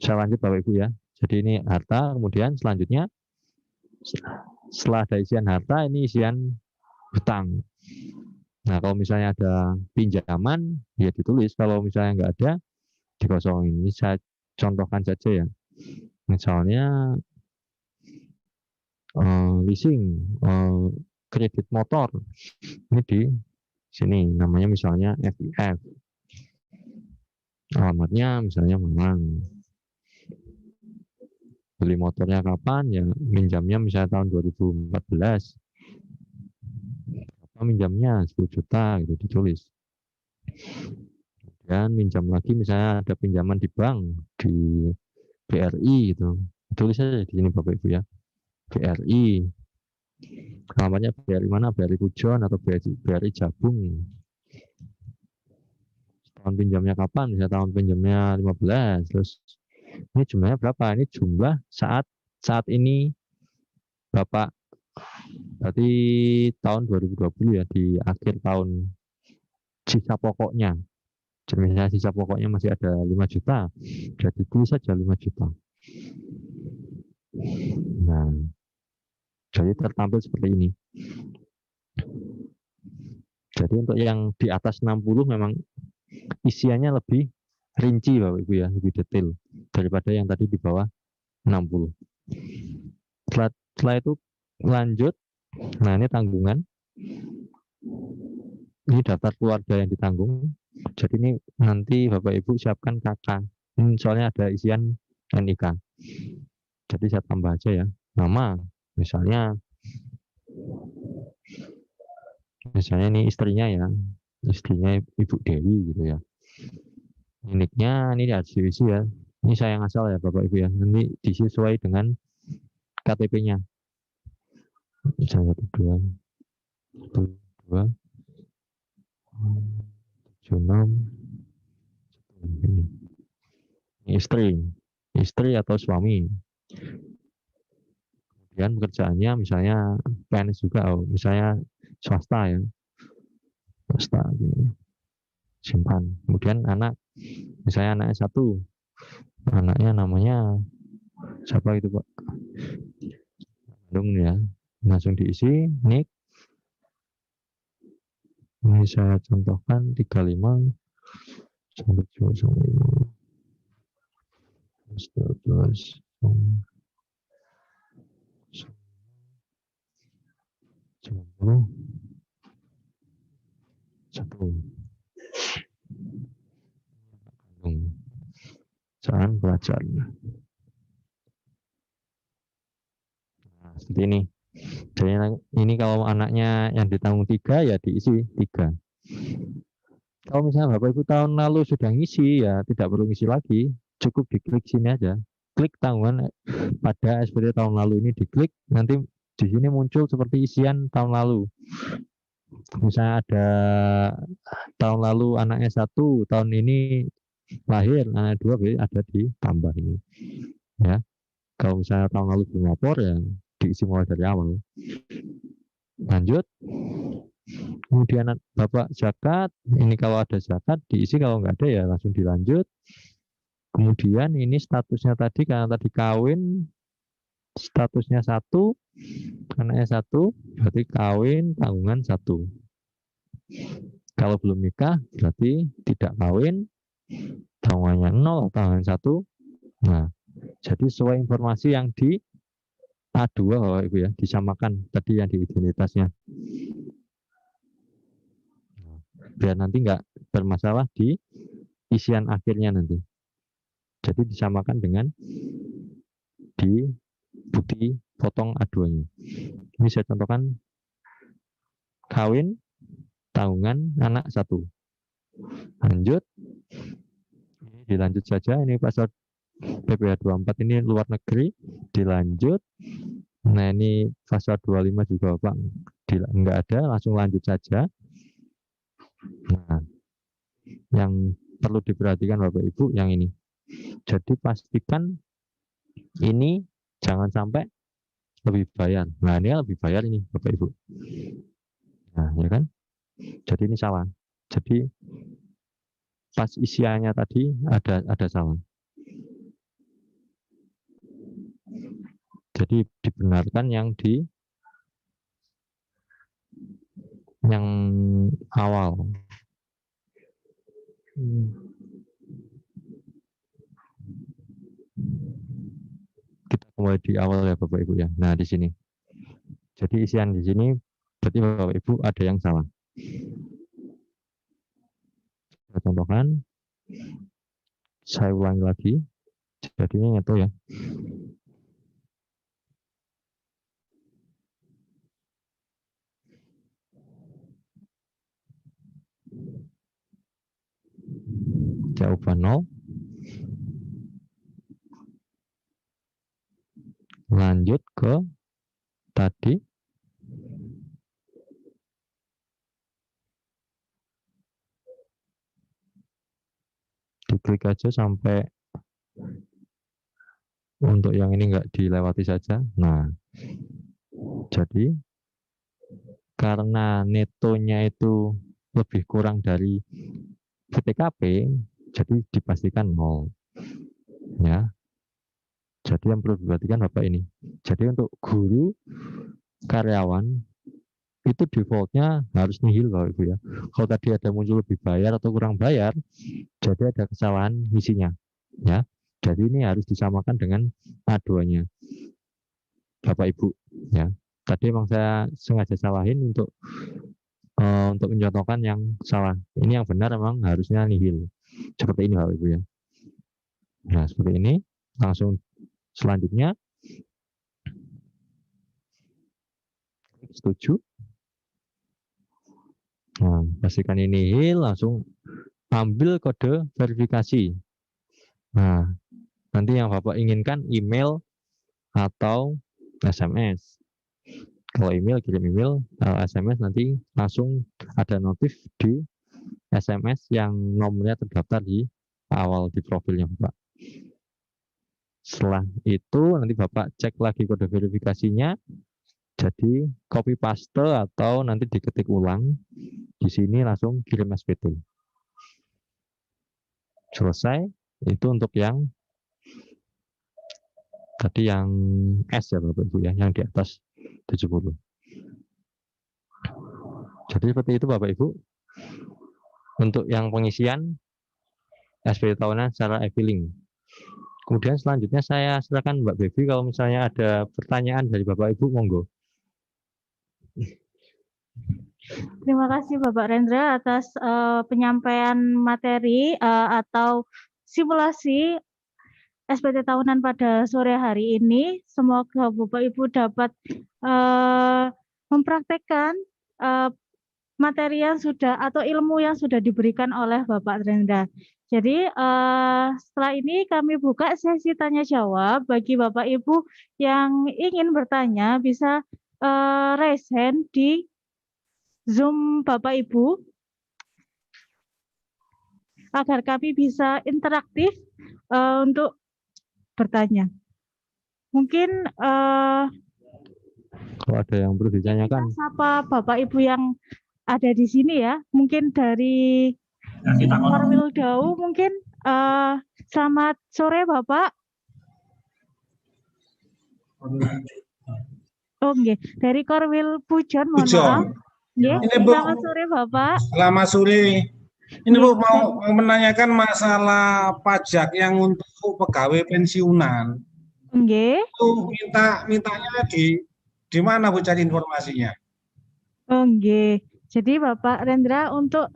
Saya lanjut Bapak Ibu ya. Jadi ini harta, kemudian selanjutnya setelah ada isian harta, ini isian hutang. Nah kalau misalnya ada pinjaman, ya ditulis. Kalau misalnya nggak ada, dikosongin. Ini saya contohkan saja ya. Misalnya leasing, kredit motor, ini di sini namanya misalnya FIF. Alamatnya misalnya Malang. Beli motornya kapan? Ya minjamnya misalnya tahun 2014. Berapa minjamnya? 10 juta gitu ditulis. Dan minjam lagi misalnya ada pinjaman di bank, di BRI gitu. Tulis saja di sini Bapak Ibu ya. BRI. Alamatnya BRI mana? BRI Pujon atau BRI Jabung. Tahun pinjamnya kapan? Misalnya tahun pinjamnya 15. Terus ini jumlahnya berapa? Ini jumlah saat ini Bapak, berarti tahun 2020 ya, di akhir tahun, sisa pokoknya. Jadi misalnya sisa pokoknya masih ada 5 juta, jadi tulis saja 5 juta. Nah, jadi tertampil seperti ini. Jadi untuk yang di atas 60 memang isiannya lebih rinci Bapak Ibu ya, lebih detail daripada yang tadi di bawah 60. Setelah itu lanjut, nah ini tanggungan. Ini daftar keluarga yang ditanggung. Jadi ini nanti Bapak Ibu siapkan KK. Ini soalnya ada isian NIK. Jadi saya tambah aja ya. Nama, misalnya ini istrinya ya. Istrinya Ibu Dewi gitu ya. Niknya ini harus diisi ya. Ini saya ngasal ya Bapak Ibu ya. Nanti disesuai dengan KTP-nya. Misalnya 2, 76, ini istri atau suami. Kemudian pekerjaannya misalnya PNS juga, misalnya swasta ya, swasta gitu. Simpan. Kemudian anak, misalnya anaknya 1, anaknya namanya siapa itu Pak? Ya, langsung diisi. Nik, ini saya contohkan 35 sampai 95. Terus 90 1 jangan pelajar. Nah, seperti ini. Jadi ini kalau anaknya yang ditanggung 3 ya diisi 3. Kalau misalnya Bapak Ibu tahun lalu sudah ngisi ya tidak perlu ngisi lagi, cukup diklik sini aja. Klik tanggungan pada SPT tahun lalu ini, diklik, nanti di sini muncul seperti isian tahun lalu. Misalnya ada tahun lalu anaknya 1, tahun ini lahir anak 2, ada ditambah ini. Ya. Kalau misalnya tahun lalu belum lapor ya diisi mulai dari awal. Lanjut. Kemudian Bapak zakat, ini kalau ada zakat diisi, kalau nggak ada ya langsung dilanjut. Kemudian ini statusnya tadi, karena tadi kawin, statusnya 1, anaknya 1, berarti kawin tanggungan 1. Kalau belum nikah berarti tidak kawin, tanggungannya 0, tanggungan 1. Nah, jadi sesuai informasi yang di A2 Bapak Ibu ya, disamakan tadi yang di identitasnya. Biar nanti nggak bermasalah di isian akhirnya nanti. Jadi disamakan dengan di bukti potong A2-nya. Ini saya contohkan kawin, tanggungan anak 1. Lanjut. Dilanjut saja, ini pasal PPh 24 ini luar negeri, dilanjut. Nah ini pasal 25 juga Pak, nggak ada, langsung lanjut saja. Nah, yang perlu diperhatikan Bapak Ibu yang ini. Jadi pastikan Ini jangan sampai lebih bayar. Nah, ini lebih bayar ini Bapak Ibu. Nah, ya kan? Jadi ini salah. Jadi pas isiannya tadi ada salah. Jadi dibenarkan yang awal. Kita kembali di awal ya Bapak Ibu ya. Nah, di sini. Jadi isian di sini berarti Bapak Ibu ada yang salah. Saya contohkan. Saya ulangi lagi. Jadinya itu ya. Jawaban 0. Lanjut ke tadi. Diklik aja sampai untuk yang ini enggak dilewati saja. Nah, jadi karena netonya itu lebih kurang dari VTKP, jadi dipastikan 0. Ya. Jadi yang perlu diperhatikan Bapak ini. Jadi untuk guru karyawan itu defaultnya harus nihil Bapak Ibu ya. Kalau tadi ada muncul lebih bayar atau kurang bayar, jadi ada kesalahan isinya. Ya. Jadi ini harus disamakan dengan A2-nya. Bapak Ibu ya. Tadi emang saya sengaja salahin untuk mencontohkan yang salah. Ini yang benar memang harusnya nihil. Seperti ini Bapak Ibu ya. Nah, seperti ini. Langsung selanjutnya setuju. Nah, pastikan ini nihil, langsung ambil kode verifikasi. Nah, nanti yang Bapak inginkan email atau SMS. Kalau email, kirim email. Kalau SMS nanti langsung ada notif di SMS yang nomornya terdaftar di awal di profilnya Bapak. Setelah itu nanti Bapak cek lagi kode verifikasinya. Jadi copy paste atau nanti diketik ulang. Di sini langsung kirim SPT. Selesai. Itu untuk yang tadi yang S ya Bapak Ibu ya, yang di atas 70. Jadi seperti itu Bapak Ibu. Untuk yang pengisian SPT tahunan secara e-filing. Kemudian selanjutnya saya silakan Mbak Bevi kalau misalnya ada pertanyaan dari Bapak Ibu, monggo. Terima kasih Bapak Rendra atas penyampaian materi atau simulasi SPT tahunan pada sore hari ini. Semoga Bapak Ibu dapat mempraktekkan materi yang sudah atau ilmu yang sudah diberikan oleh Bapak Rendra. Jadi setelah ini kami buka sesi tanya jawab bagi Bapak Ibu yang ingin bertanya bisa raise hand di Zoom Bapak Ibu agar kami bisa interaktif untuk bertanya. Mungkin kalau ada yang perlu ditanyakan. Sapa Bapak Ibu yang ada di sini ya. Mungkin dari Korwil Dau mungkin selamat sore Bapak. Oh nggih, dari Korwil Pujon mohon maaf. Nggih, selamat sore Bapak. Selamat sore. Ini Bu mau menanyakan masalah pajak yang untuk pegawai pensiunan. Nggih. Itu mintanya di mana Bu cari informasinya? Oh nggih. Jadi Bapak Rendra untuk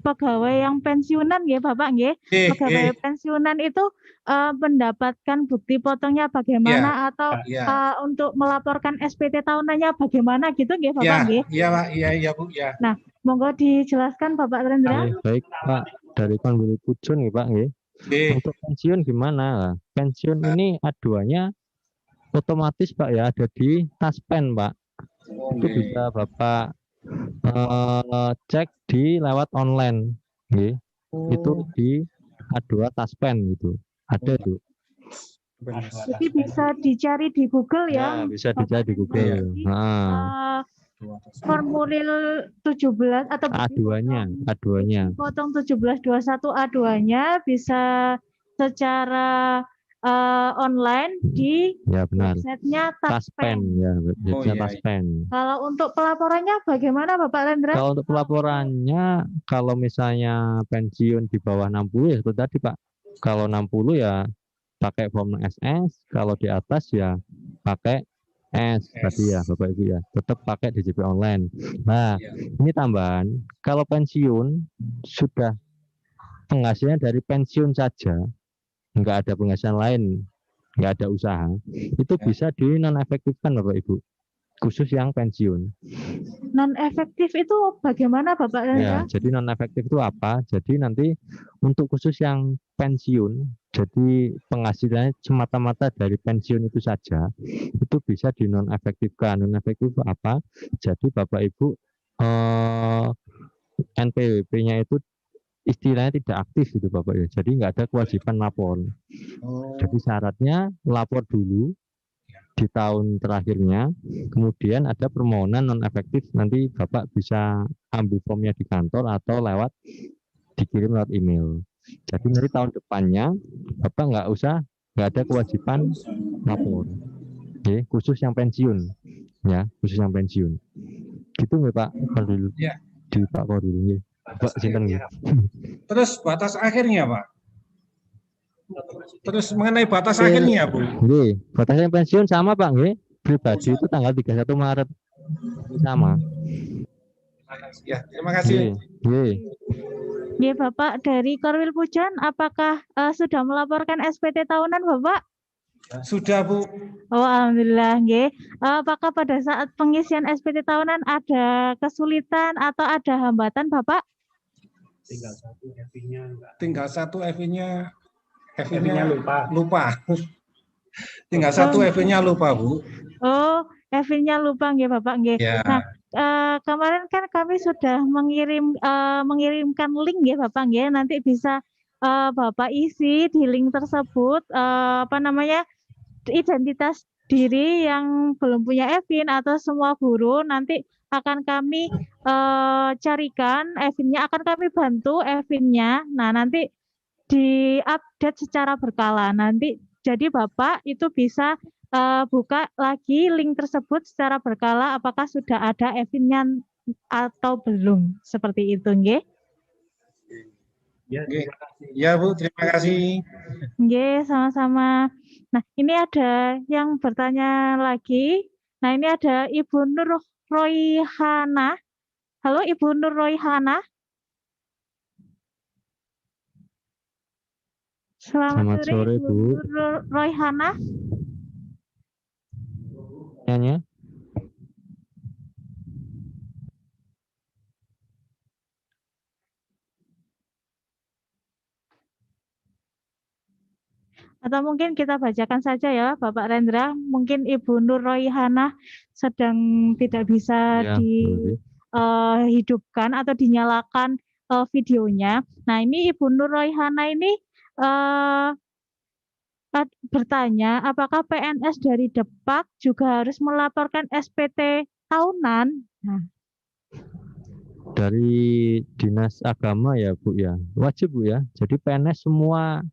pegawai yang pensiunan nggih Bapak nggih. Pegawai pensiunan itu mendapatkan bukti potongnya bagaimana atau untuk melaporkan SPT tahunannya bagaimana gitu nggih Bapak nggih? Iya Pak, iya Bu ya. Nah, monggo dijelaskan Bapak Rendra. Baik Pak, dari Konwil Pujon nih Pak nggih. Untuk pensiun gimana? Pensiun ini aduannya otomatis Pak ya ada di Taspen Pak. Itu bisa Bapak cek di lewat online, nggih. Itu di A2 Taspen gitu. Ada itu. Jadi bisa dicari di Google Ya, ya. bisa dicari di Google. Nah, Formulir 17 atau A2-nya, A2-nya. potong 1721 A2-nya bisa secara online di Ya benar. websitenya Taspen Taspen. ya, websitenya iya. Taspen. Kalau untuk pelaporannya bagaimana Bapak Rendra? Kalau untuk pelaporannya, kalau misalnya pensiun di bawah 60 ya itu tadi Pak. Kalau 60 ya pakai form SS, kalau di atas ya pakai S tadi ya Bapak Ibu ya. Tetap pakai DJP online. Nah, Iya. ini tambahan, kalau pensiun sudah penghasilan dari pensiun saja, nggak ada penghasilan lain, nggak ada usaha, itu Ya. bisa di nonefektifkan Bapak Ibu, khusus yang pensiun. Non efektif itu bagaimana Bapak Ya, Rendra? jadi non efektif itu apa? Jadi nanti untuk khusus yang pensiun, jadi penghasilannya semata-mata dari pensiun itu saja, itu bisa di non efektifkan. Non efektif itu apa? Jadi Bapak Ibu NPWP-nya itu istilahnya tidak aktif gitu Bapak ya. Jadi nggak ada kewajiban lapor. Oh, Jadi syaratnya lapor dulu di tahun terakhirnya, kemudian ada permohonan non efektif, nanti Bapak bisa ambil formnya di kantor atau lewat dikirim lewat email. Jadi nanti tahun depannya Bapak nggak ada kewajiban lapor. Oke, khusus yang pensiun ya, khusus yang pensiun. Gitu nggak Pak Kodil? Ya. Di Pak Kodil nggih. Pak sinten nggih? terus batas akhirnya Pak. Terus mengenai batas akhirnya Bu. Nggih, batasnya pensiun sama Pak nggih. Pribadi itu tanggal 31 Maret. Sama. Ya, terima kasih. Nggih. Ya Bapak dari Korwil Pujon, apakah sudah melaporkan SPT tahunan Bapak? Sudah Bu. Oh Alhamdulillah, nggih. Apakah pada saat pengisian SPT tahunan ada kesulitan atau ada hambatan Bapak? Tinggal satu FI-nya lupa. Tinggal satu FI-nya lupa Bu. Oh, FI-nya lupa nggih Bapak nggih. Ya. Nah, kemarin kan kami sudah mengirimkan link nggih Bapak nggih. Nanti bisa Bapak isi di link tersebut identitas diri yang belum punya EVIN atau semua guru nanti akan kami carikan EVIN-nya, akan kami bantu EVIN-nya. Nah, nanti diupdate secara berkala. Nanti jadi Bapak itu bisa buka lagi link tersebut secara berkala apakah sudah ada EVIN-nya atau belum. Seperti itu, nggih. Ya Bu, terima kasih. Nggih, sama-sama. Nah, ini ada yang bertanya lagi. Nah, ini ada Ibu Nur Royhana. Halo Ibu Nur Royhana. Selamat sore Bu Nur Royhana. Nanya. Atau mungkin kita bacakan saja ya Bapak Rendra. Mungkin Ibu Nur Royhana sedang tidak bisa Ya, dihidupkan atau dinyalakan videonya. Nah, ini Ibu Nur Royhana ini bertanya apakah PNS dari Depak juga harus melaporkan SPT tahunan? Nah. Dari Dinas Agama ya Bu ya, wajib Bu ya. Jadi PNS semua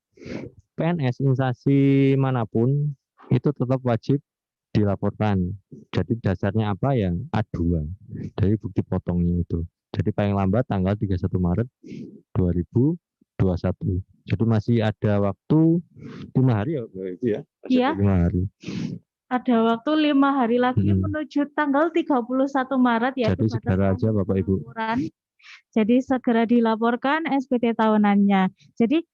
PNS instansi manapun itu tetap wajib dilaporkan. Jadi dasarnya apa ya? A2 dari bukti potongnya itu. Jadi paling lambat tanggal 31 Maret 2021. Jadi masih ada waktu 5 hari ya Bu itu ya. Masih Iya. 5 hari. Ada waktu 5 hari lagi menuju tanggal 31 Maret ya. Jadi segera aja Bapak Ibu. Jadi segera dilaporkan SPT tahunannya. Jadi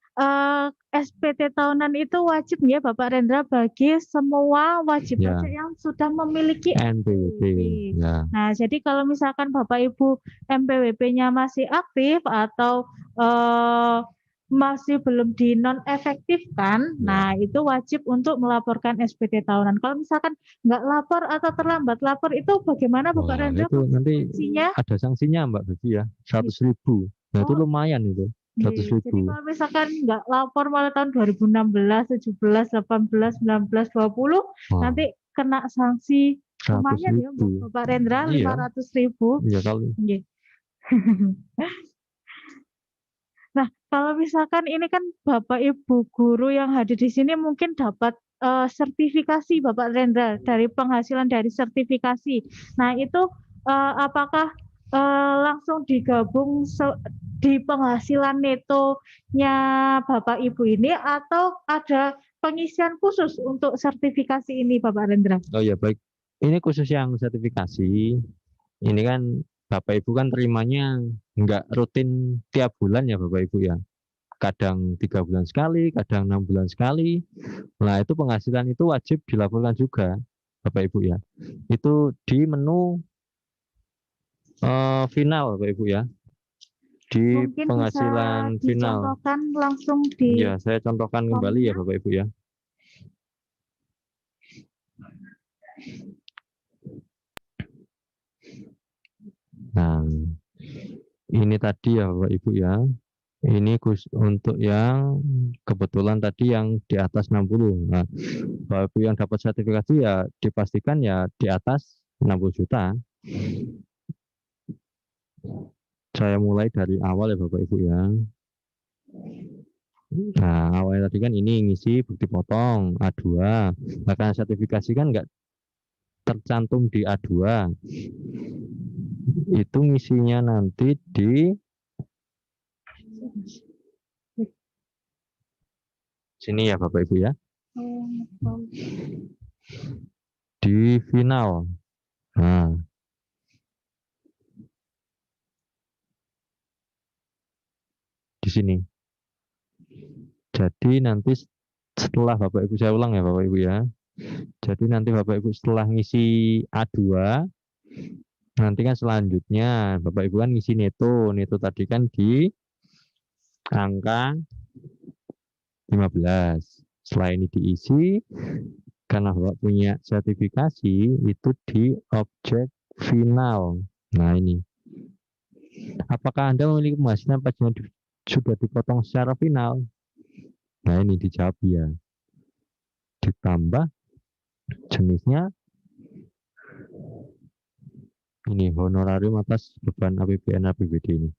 SPT tahunan itu wajib ya Bapak Rendra bagi semua wajib pajak yang sudah memiliki NPWP. Ya. Nah, jadi kalau misalkan Bapak Ibu NPWP-nya masih aktif atau masih belum di non-efektifkan, nah itu wajib untuk melaporkan SPT tahunan. Kalau misalkan nggak lapor atau terlambat lapor itu bagaimana Bapak Rendra? Itu nanti ada sanksinya Mbak Begi ya, 100.000. Nah itu lumayan itu. 100 Jadi ribu. kalau misalkan nggak lapor mulai tahun 2016, 17, 18, 19, 20, Wah, nanti kena sanksi 100 lumayan ya ribu. Bapak Rendra, Iya, 500.000. iya kali. Nggih. Nah, kalau misalkan ini kan Bapak Ibu guru yang hadir di sini mungkin dapat sertifikasi Bapak Rendra dari penghasilan dari sertifikasi. Nah, itu apakah langsung digabung di penghasilan netonya Bapak Ibu ini atau ada pengisian khusus untuk sertifikasi ini Bapak Rendra? Oh ya baik. Ini khusus yang sertifikasi. Ini kan Bapak Ibu kan terimanya nggak rutin tiap bulan ya Bapak Ibu ya. Kadang 3 bulan sekali, kadang 6 bulan sekali. Nah itu penghasilan itu wajib dilaporkan juga Bapak Ibu ya. Itu di menu final Bapak Ibu ya. Di Mungkin bisa penghasilan final. dicontohkan langsung di Ya saya contohkan kembali ya Bapak Ibu ya. Nah ini tadi ya Bapak Ibu ya. Ini untuk yang kebetulan tadi yang di atas 60. Nah, Bapak Ibu yang dapat sertifikasi ya dipastikan ya di atas 60 juta. Saya mulai dari awal ya Bapak Ibu ya. Nah, awalnya tadi kan ini ngisi bukti potong A2. Bahkan sertifikasi kan enggak tercantum di A2. Itu ngisinya nanti di sini ya Bapak Ibu ya. Di final. Nah, di sini. Jadi nanti setelah Bapak Ibu, saya ulang ya Bapak Ibu ya. Jadi nanti Bapak Ibu setelah ngisi A2, nanti kan selanjutnya Bapak Ibu kan ngisi neto. Neto tadi kan di angka 15. Setelah ini diisi, karena Bapak punya sertifikasi, itu di objek final. Nah ini. Apakah Anda memiliki penghasilan pajaknya sudah dipotong secara final? Nah ini dijawab ya. Ditambah jenisnya ini honorarium atas beban APBN APBD ini.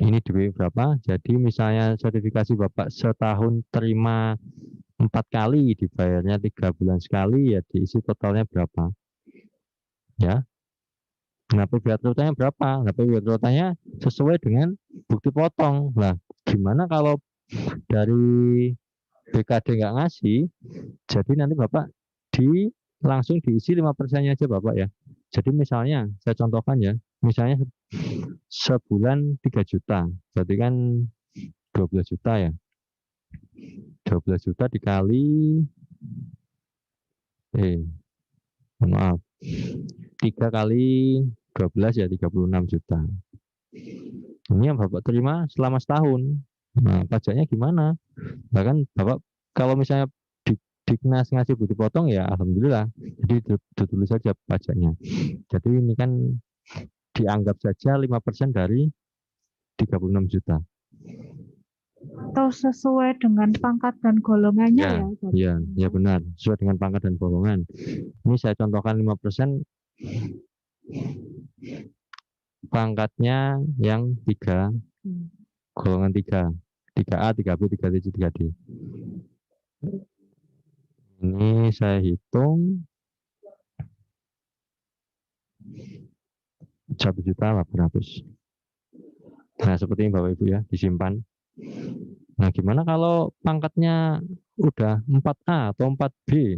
Ini DP berapa? Jadi misalnya sertifikasi Bapak setahun terima 4 kali, dibayarnya 3 bulan sekali, ya diisi totalnya berapa? Ya. Nah, PBH terutanya berapa? Nah, PBH terutanya sesuai dengan bukti potong. Nah, gimana kalau dari BKD nggak ngasih, jadi nanti Bapak langsung diisi 5%-nya aja Bapak ya. Jadi misalnya, saya contohkan ya, misalnya sebulan 3 juta, berarti kan 12 juta ya. 12 juta dikali, maaf, 3 kali 12 ya 36 juta. Ini yang Bapak terima selama setahun. Nah, pajaknya gimana? Bahkan Bapak kalau misalnya Diknas ngasih bukti potong ya alhamdulillah. Jadi ditulis saja pajaknya. Jadi ini kan dianggap saja 5% dari 36 juta. Atau sesuai dengan pangkat dan golongannya Ya, ya? ya benar. Sesuai dengan pangkat dan golongan. Ini saya contohkan 5%. Pangkatnya yang 3, golongan 3. 3A, 3B, 3C, 3D. Ini saya hitung 1.800.000. Nah, seperti ini Bapak Ibu ya, disimpan. Nah, gimana kalau pangkatnya udah 4A atau 4B?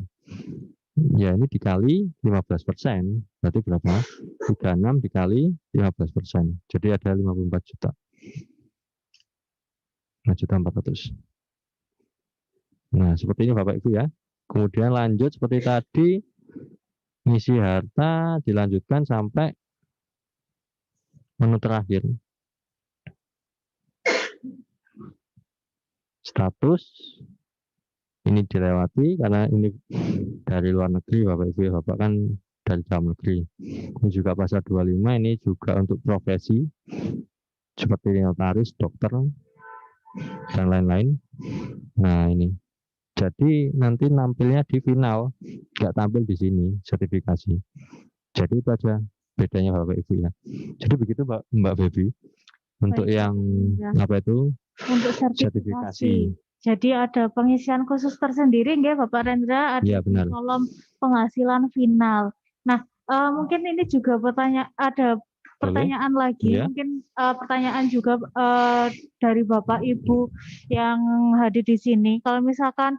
Ya, ini dikali 15%. Berarti berapa? 36 dikali 15%. Jadi ada 54 juta. 5.400.000. Nah, seperti ini Bapak Ibu ya. Kemudian lanjut seperti tadi, ngisi harta dilanjutkan sampai menu terakhir. Status ini dilewati karena ini dari luar negeri Bapak Ibu ya. Bapak kan dari dalam negeri. Ini juga pasal 25, ini juga untuk profesi. seperti notaris, dokter, dan lain-lain. Nah, ini. Jadi nanti nampilnya di final, nggak tampil di sini sertifikasi. Jadi itu aja bedanya Bapak Ibu ya. Jadi begitu Mbak Baby untuk Baik, yang ya. apa itu Untuk sertifikasi. Jadi ada pengisian khusus tersendiri nggih Bapak Rendra, ada Iya, di benar. kolom penghasilan final. Nah, mungkin ini juga ada pertanyaan lagi, Iya. mungkin pertanyaan juga dari Bapak Ibu yang hadir di sini. Kalau misalkan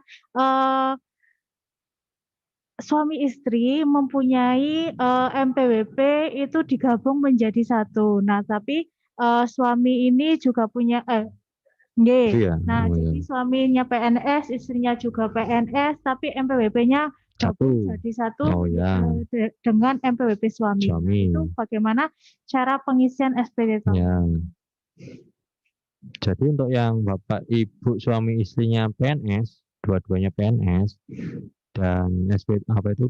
suami istri mempunyai MPWP itu digabung menjadi satu. Nah, tapi suami ini juga punya Nggih. Iya. Nah, Oh, jadi iya. suaminya PNS, istrinya juga PNS, tapi MPWP-nya gabung Satu. jadi satu Oh ya, dengan MPWP suami. Nah, suami. itu bagaimana cara pengisian SPT tahunan? Ya. Jadi untuk yang Bapak Ibu suami istrinya PNS, dua-duanya PNS dan SP apa itu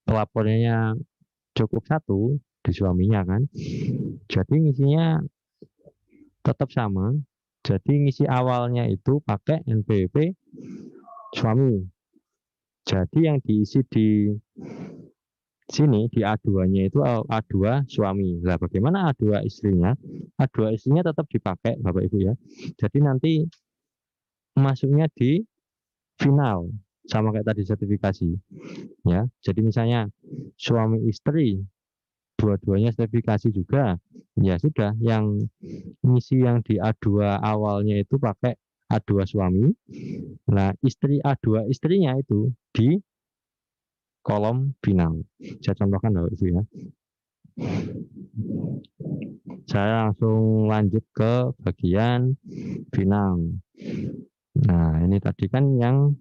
pelapornya cukup satu di suaminya kan. Jadi ngisinya tetap sama. Jadi ngisi awalnya itu pakai NPWP suami. Jadi yang diisi di sini di A2-nya itu A2 suami. Lah bagaimana A2 istrinya? A2 istrinya tetap dipakai Bapak Ibu ya. Jadi nanti masuknya di final sama kayak tadi sertifikasi ya. Jadi misalnya suami istri dua-duanya sertifikasi juga, ya sudah yang ngisi yang di A2 awalnya itu pakai A2 suami. Nah, istri A2 istrinya itu di kolom final. Saya contohkan Bapak Ibu ya. Saya langsung lanjut ke bagian final. Nah, ini tadi kan yang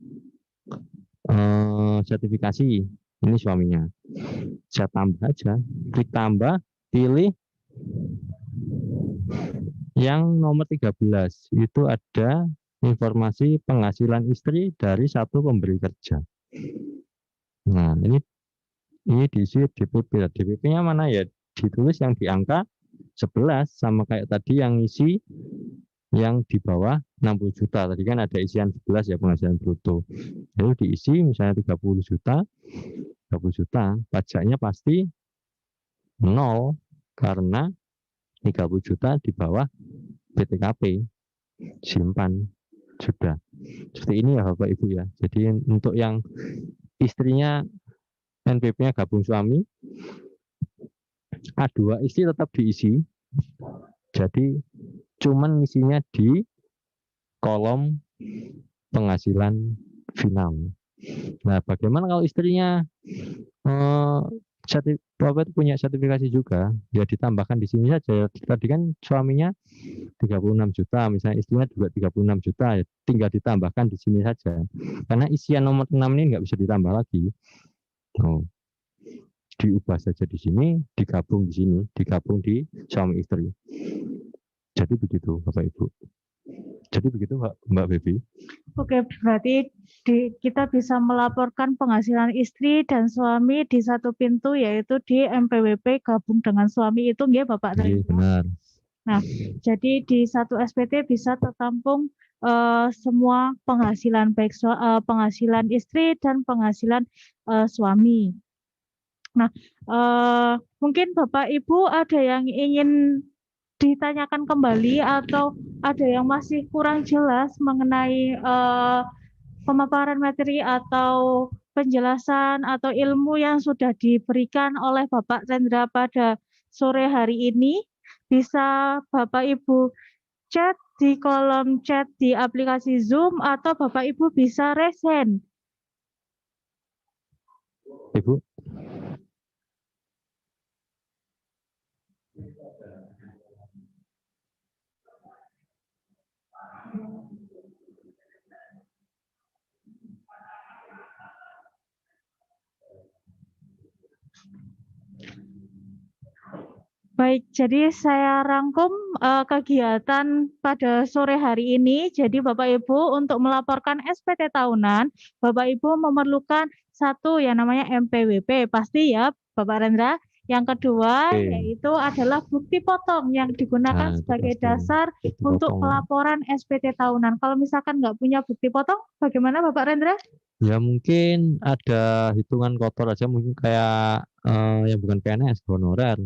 sertifikasi, ini suaminya. Saya tambah aja, klik tambah, pilih yang nomor 13. Itu ada informasi penghasilan istri dari satu pemberi kerja. Nah, ini diisi DPP. DPP-nya mana ya? Ditulis yang di angka 11 sama kayak tadi yang isi yang di bawah 60 juta. Tadi kan ada isian 11 ya penghasilan bruto. Lalu diisi misalnya 30 juta, 30 juta, pajaknya pasti 0 karena 30 juta di bawah BTKP. Simpan sudah. Seperti ini ya Bapak Ibu ya. Jadi untuk yang istrinya NPP-nya gabung suami, A2 istri tetap diisi. Jadi cuman isinya di kolom penghasilan final. Nah, bagaimana kalau istrinya punya sertifikasi juga, ya ditambahkan di sini saja. Tadi kan suaminya 36 juta, misalnya istrinya juga 36 juta, ya tinggal ditambahkan di sini saja. Karena isian nomor 6 ini nggak bisa ditambah lagi. Oh, diubah saja di sini, digabung di sini, digabung di suami istri. Jadi begitu Bapak Ibu. Jadi begitu Mbak Baby. Oke, berarti kita bisa melaporkan penghasilan istri dan suami di satu pintu, yaitu di MPWP gabung dengan suami itu nggih Bapak Iya, Rendra? benar. Nah, jadi di satu SPT bisa tertampung semua penghasilan, baik penghasilan istri dan penghasilan suami. Nah, mungkin Bapak Ibu ada yang ingin ditanyakan kembali atau ada yang masih kurang jelas mengenai pemaparan materi atau penjelasan atau ilmu yang sudah diberikan oleh Bapak Rendra pada sore hari ini, bisa Bapak Ibu chat di kolom chat di aplikasi Zoom atau Bapak Ibu bisa raise hand. Ibu. Baik, jadi saya rangkum kegiatan pada sore hari ini. Jadi Bapak Ibu untuk melaporkan SPT tahunan, Bapak Ibu memerlukan satu yang namanya MPWP, pasti ya Bapak Rendra. Yang kedua Oke. yaitu adalah bukti potong yang digunakan Nah, sebagai terus dasar bukti untuk potong. pelaporan SPT tahunan. Kalau misalkan nggak punya bukti potong, bagaimana Bapak Rendra? Ya mungkin ada hitungan kotor aja, mungkin kayak yang bukan PNS, honorer.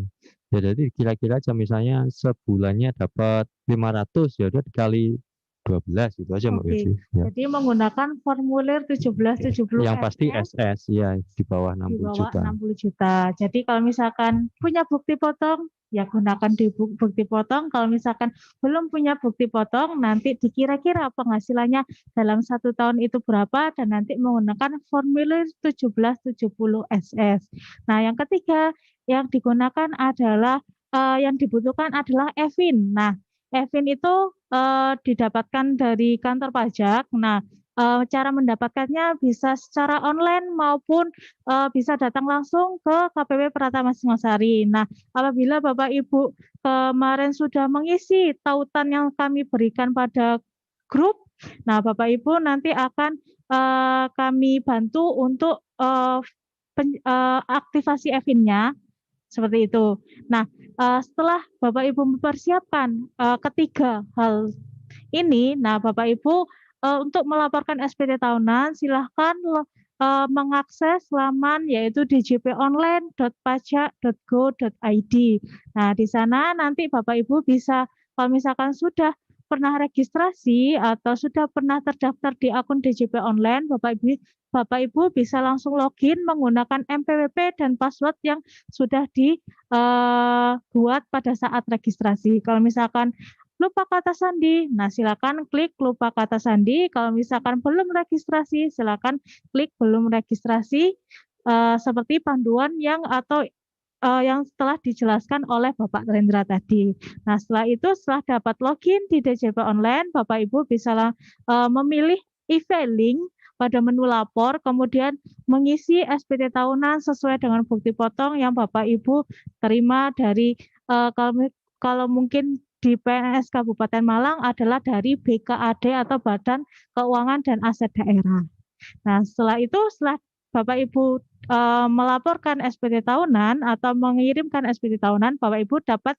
Ya jadi kira-kira aja misalnya sebulannya dapat 500, ya udah dikali 12 itu aja Mbak Oke, Devi. Ya. jadi menggunakan formulir 1770 Yang pasti SS SS ya di bawah di 60 bawah juta. 60 juta. Jadi kalau misalkan punya bukti potong, ya gunakan di bukti potong. Kalau misalkan belum punya bukti potong, nanti dikira-kira penghasilannya dalam 1 tahun itu berapa, dan nanti menggunakan formulir 1770 SS. Nah, yang ketiga yang digunakan adalah yang dibutuhkan adalah EVIN. Nah, EVIN itu didapatkan dari kantor pajak. Nah, cara mendapatkannya bisa secara online maupun bisa datang langsung ke KPP Pratama Singosari. Nah, apabila Bapak Ibu kemarin sudah mengisi tautan yang kami berikan pada grup, nah Bapak Ibu nanti akan kami bantu untuk aktivasi EVIN-nya seperti itu. Nah, setelah Bapak Ibu mempersiapkan ketiga hal ini, nah Bapak Ibu untuk melaporkan SPT tahunan silahkan mengakses laman yaitu djponline.pajak.go.id. Nah, di sana nanti Bapak Ibu bisa, kalau misalkan sudah pernah registrasi atau sudah pernah terdaftar di akun DJP Online, Bapak Ibu bisa langsung login menggunakan MPWP dan password yang sudah dibuat pada saat registrasi. Kalau misalkan lupa kata sandi, nah silakan klik lupa kata sandi. Kalau misalkan belum registrasi, silakan klik belum registrasi seperti panduan yang telah dijelaskan oleh Bapak Rendra tadi. Nah, setelah itu, setelah dapat login di DJP Online, Bapak Ibu bisa memilih e-filing pada menu lapor, kemudian mengisi SPT tahunan sesuai dengan bukti potong yang Bapak Ibu terima dari kalau mungkin di PNS Kabupaten Malang adalah dari BKAD atau Badan Keuangan dan Aset Daerah. Nah, setelah itu, setelah Bapak Ibu melaporkan SPT tahunan atau mengirimkan SPT tahunan, Bapak Ibu dapat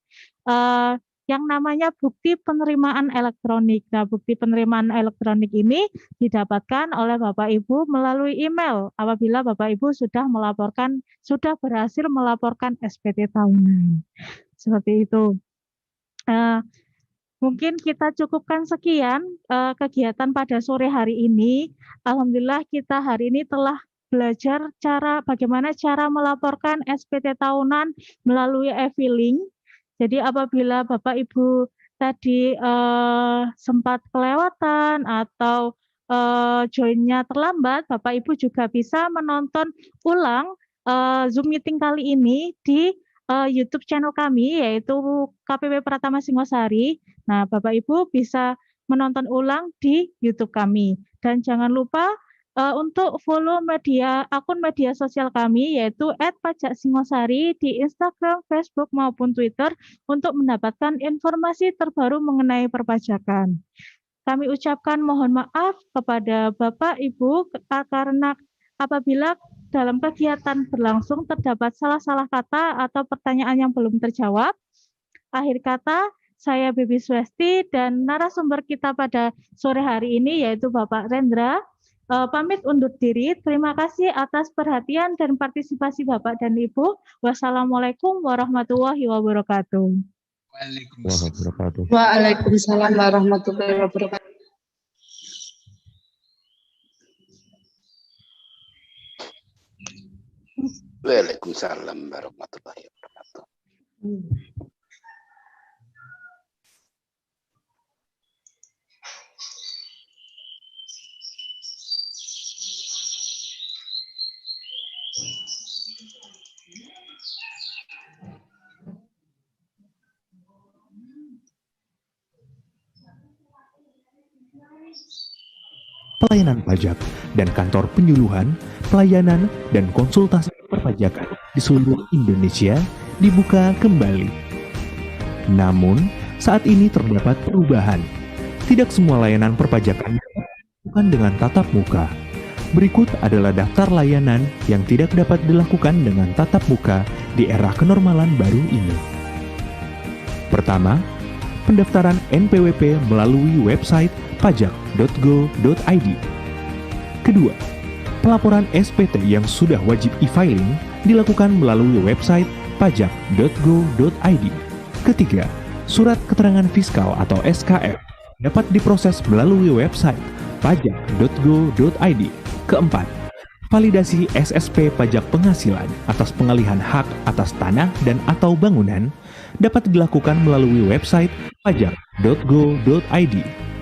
yang namanya bukti penerimaan elektronik. Nah, bukti penerimaan elektronik ini didapatkan oleh Bapak Ibu melalui email apabila Bapak Ibu sudah berhasil melaporkan SPT tahunan. Seperti itu. Mungkin kita cukupkan sekian kegiatan pada sore hari ini. Alhamdulillah kita hari ini telah belajar bagaimana cara melaporkan SPT tahunan melalui e-filing. Jadi apabila Bapak Ibu tadi sempat kelewatan atau join-nya terlambat, Bapak Ibu juga bisa menonton ulang Zoom meeting kali ini di YouTube channel kami yaitu KPP Pratama Singosari. Nah, Bapak Ibu bisa menonton ulang di YouTube kami. Dan jangan lupa untuk follow akun media sosial kami yaitu @pajaksingosari di Instagram, Facebook maupun Twitter untuk mendapatkan informasi terbaru mengenai perpajakan. Kami ucapkan mohon maaf kepada Bapak Ibu karena apabila dalam kegiatan berlangsung terdapat salah-salah kata atau pertanyaan yang belum terjawab. Akhir kata, saya Bibi Swesti dan narasumber kita pada sore hari ini yaitu Bapak Rendra pamit undur diri. Terima kasih atas perhatian dan partisipasi Bapak dan Ibu. Wassalamualaikum warahmatullahi wabarakatuh. Waalaikumsalam warahmatullahi wabarakatuh. Waalaikumsalam warahmatullahi wabarakatuh. Pelayanan pajak dan kantor penyuluhan, pelayanan dan konsultasi perpajakan di seluruh Indonesia dibuka kembali. Namun, saat ini terdapat perubahan. Tidak semua layanan perpajakan dilakukan dengan tatap muka. Berikut adalah daftar layanan yang tidak dapat dilakukan dengan tatap muka di era kenormalan baru ini. Pertama, pendaftaran NPWP melalui website pajak.go.id. Kedua, pelaporan SPT yang sudah wajib e-filing dilakukan melalui website pajak.go.id. Ketiga, surat keterangan fiskal atau SKF dapat diproses melalui website pajak.go.id. Keempat, validasi SSP pajak penghasilan atas pengalihan hak atas tanah dan atau bangunan dapat dilakukan melalui website pajak.go.id.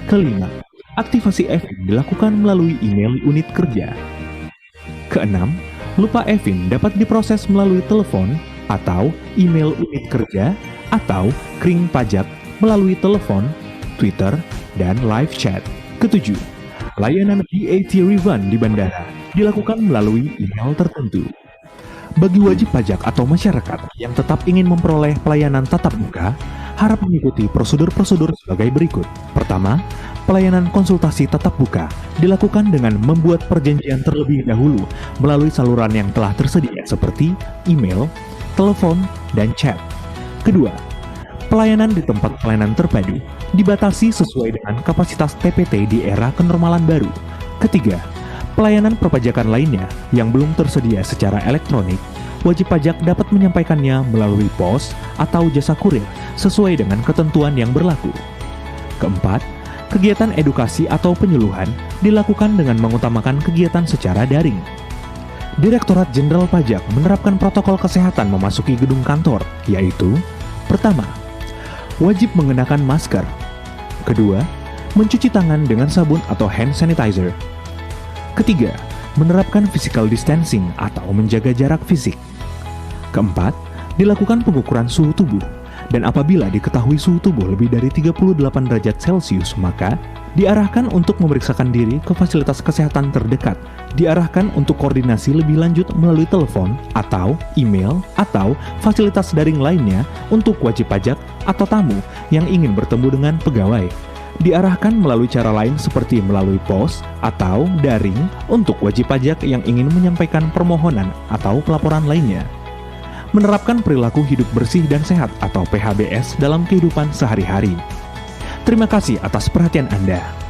Kelima, aktivasi EVIN dilakukan melalui email unit kerja. Keenam, lupa EVIN dapat diproses melalui telepon atau email unit kerja atau kring pajak melalui telepon, Twitter, dan live chat. Ketujuh, layanan VAT refund di bandara dilakukan melalui email tertentu. Bagi wajib pajak atau masyarakat yang tetap ingin memperoleh pelayanan tatap muka, harap mengikuti prosedur-prosedur sebagai berikut. Pertama, pelayanan konsultasi tatap muka dilakukan dengan membuat perjanjian terlebih dahulu melalui saluran yang telah tersedia seperti email, telepon, dan chat. Kedua, pelayanan di tempat pelayanan terpadu dibatasi sesuai dengan kapasitas TPT di era kenormalan baru. Ketiga, pelayanan perpajakan lainnya yang belum tersedia secara elektronik, wajib pajak dapat menyampaikannya melalui pos atau jasa kurir sesuai dengan ketentuan yang berlaku. Keempat, kegiatan edukasi atau penyuluhan dilakukan dengan mengutamakan kegiatan secara daring. Direktorat Jenderal Pajak menerapkan protokol kesehatan memasuki gedung kantor, yaitu: pertama, wajib mengenakan masker. Kedua, mencuci tangan dengan sabun atau hand sanitizer. Ketiga, menerapkan physical distancing atau menjaga jarak fisik. Keempat, dilakukan pengukuran suhu tubuh. Dan apabila diketahui suhu tubuh lebih dari 38 derajat Celcius, maka diarahkan untuk memeriksakan diri ke fasilitas kesehatan terdekat. Diarahkan untuk koordinasi lebih lanjut melalui telepon atau email atau fasilitas daring lainnya untuk wajib pajak atau tamu yang ingin bertemu dengan pegawai. Diarahkan melalui cara lain seperti melalui pos atau daring untuk wajib pajak yang ingin menyampaikan permohonan atau pelaporan lainnya. Menerapkan perilaku hidup bersih dan sehat atau PHBS dalam kehidupan sehari-hari. Terima kasih atas perhatian Anda.